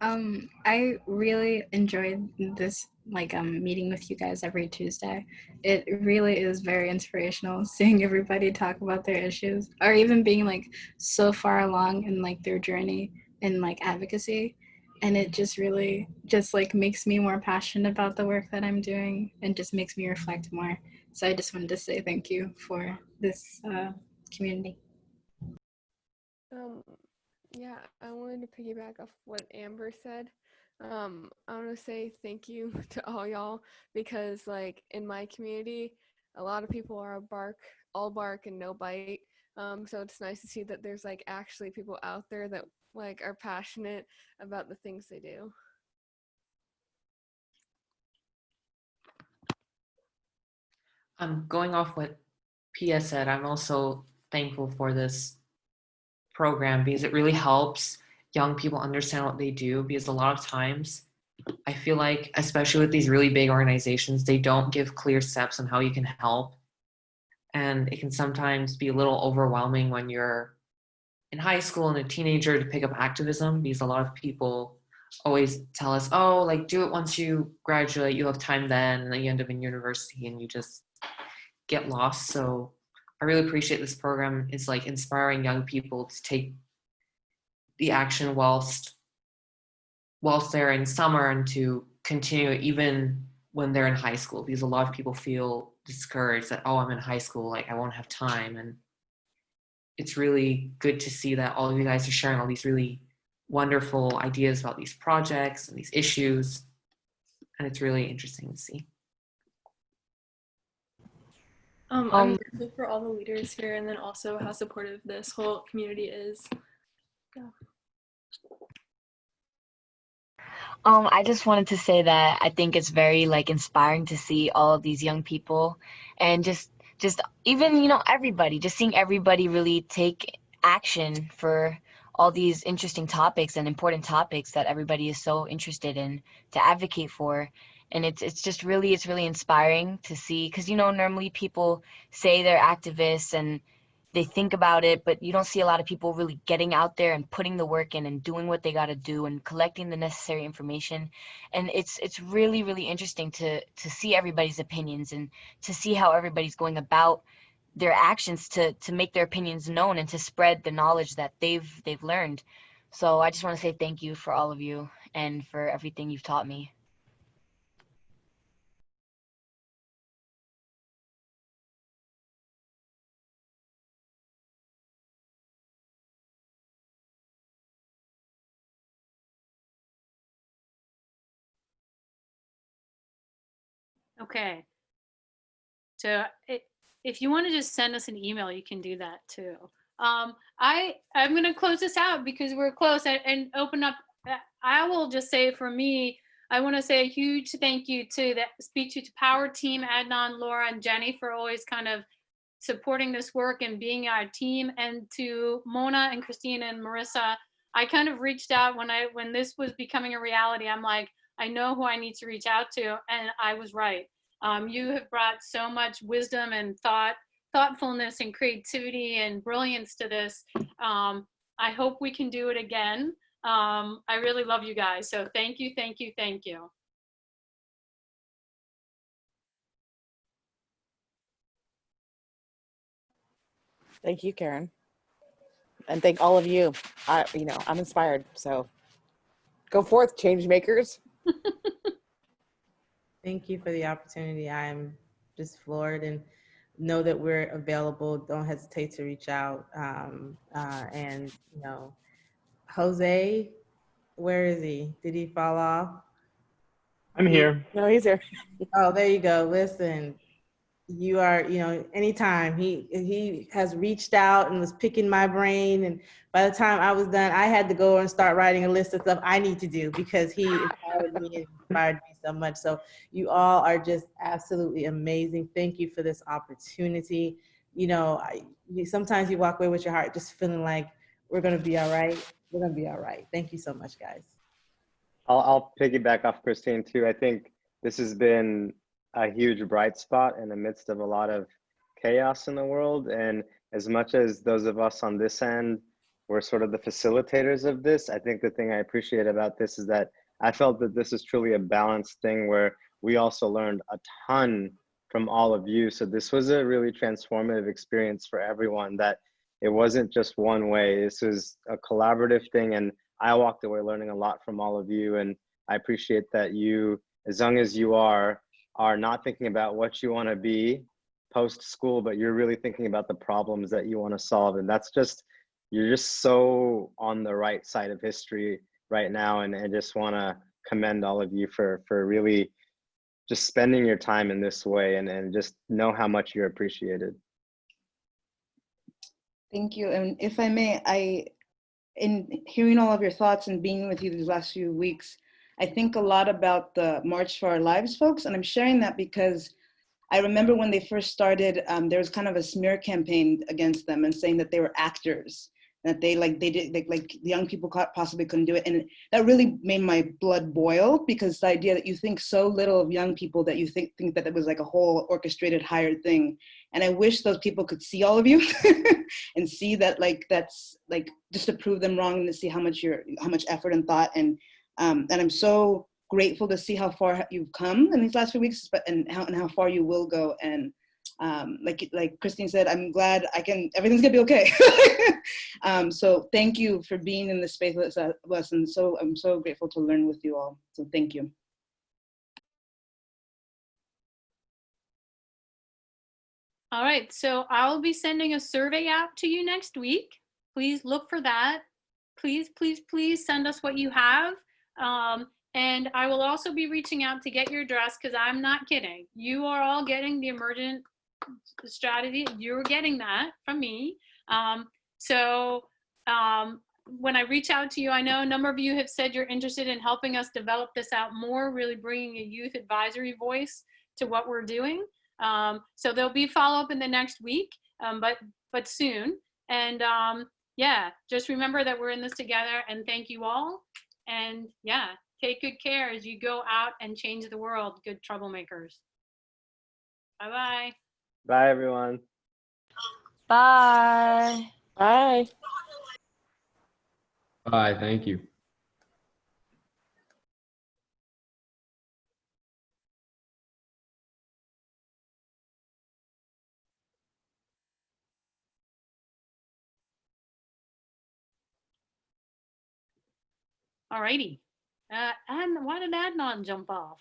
I really enjoyed this meeting with you guys every Tuesday. It really is very inspirational seeing everybody talk about their issues, or even being like so far along in like their journey in like advocacy. And it just really just like makes me more passionate about the work that I'm doing, and just makes me reflect more. So I just wanted to say thank you for this community. Yeah, I wanted to piggyback off what Amber said. I want to say thank you to all y'all, because like in my community, a lot of people are all bark and no bite. So it's nice to see that there's like actually people out there that like are passionate about the things they do. Going off what Pia said, I'm also thankful for this program, because it really helps young people understand what they do. Because a lot of times I feel like, especially with these really big organizations, they don't give clear steps on how you can help, and it can sometimes be a little overwhelming when you're in high school and a teenager to pick up activism, because a lot of people always tell us, oh, like do it once you graduate, you have time then, and then you end up in university and you just get lost. So I really appreciate this program. It's like inspiring young people to take the action whilst they're in summer, and to continue even when they're in high school, because a lot of people feel discouraged that, oh, I'm in high school, like I won't have time. And it's really good to see that all of you guys are sharing all these really wonderful ideas about these projects and these issues, and it's really interesting to see. I'm grateful for all the leaders here, and then also how supportive this whole community is. Yeah. I just wanted to say that I think it's very like inspiring to see all of these young people and just even, everybody, just seeing everybody really take action for all these interesting topics and important topics that everybody is so interested in to advocate for. And it's just really it's really inspiring to see because normally people say they're activists and they think about it, but you don't see a lot of people really getting out there and putting the work in and doing what they got to do and collecting the necessary information. And it's really really interesting to see everybody's opinions and to see how everybody's going about their actions to make their opinions known and to spread the knowledge that they've learned. So I just want to say thank you for all of you and for everything you've taught me. Okay. So if you want to just send us an email, you can do that too. I'm going to close this out because we're close and open up. I will just say for me, I want to say a huge thank you to the Speak to Power team, Adnan, Laura, and Jenny for always kind of supporting this work and being our team, and to Mona and Christina and Marissa. I kind of reached out when this was becoming a reality. I'm like, I know who I need to reach out to, and I was right. You have brought so much wisdom and thoughtfulness and creativity and brilliance to this. I hope we can do it again. I really love you guys. So thank you, thank you, thank you. Thank you, Karen. And thank all of you. I'm inspired. So go forth, change makers. Thank you for the opportunity. I'm just floored and know that we're available. Don't hesitate to reach out. And Jose, where is he? Did he fall off? I'm here. No, he's here. Oh, there you go. Listen, you are, anytime he has reached out and was picking my brain. And by the time I was done, I had to go and start writing a list of stuff I need to do because he inspired me so much. So you all are just absolutely amazing. Thank you for this opportunity. Sometimes you walk away with your heart just feeling like we're going to be all right. We're going to be all right. Thank you so much, guys. I'll piggyback off Christine too. I think this has been a huge bright spot in the midst of a lot of chaos in the world. And as much as those of us on this end were sort of the facilitators of this, I think the thing I appreciate about this is that I felt that this is truly a balanced thing where we also learned a ton from all of you. So this was a really transformative experience for everyone, that it wasn't just one way. This was a collaborative thing. And I walked away learning a lot from all of you. And I appreciate that you, as young as you are not thinking about what you want to be post school, but you're really thinking about the problems that you want to solve. And you're just so on the right side of history right now. And I just want to commend all of you for really just spending your time in this way and just know how much you're appreciated. Thank you. And if I may, in hearing all of your thoughts and being with you these last few weeks, I think a lot about the March for Our Lives folks. And I'm sharing that because I remember when they first started, there was kind of a smear campaign against them and saying that they were actors, that they did the young people possibly couldn't do it. And that really made my blood boil, because the idea that you think so little of young people that you think that it was like a whole orchestrated, hired thing. And I wish those people could see all of you and see that that's just to prove them wrong and to see how much effort and thought and I'm so grateful to see how far you've come in these last few weeks, and how far you will go. And like Christine said, I'm glad everything's gonna be okay. So thank you for being in this space with us, and I'm so grateful to learn with you all. So thank you. All right, so I'll be sending a survey out to you next week. Please look for that. Please, please, please send us what you have. And I will also be reaching out to get your address, because I'm not kidding. You are all getting the emergent strategy. You're getting that from me. when I reach out to you, I know a number of you have said you're interested in helping us develop this out more, really bringing a youth advisory voice to what we're doing. So there'll be follow-up in the next week, but soon. And yeah, just remember that we're in this together, and thank you all. And yeah, take good care as you go out and change the world, good troublemakers. Bye-bye. Bye, everyone. Bye. Bye. Bye. Thank you. All righty. And why did Adnan jump off?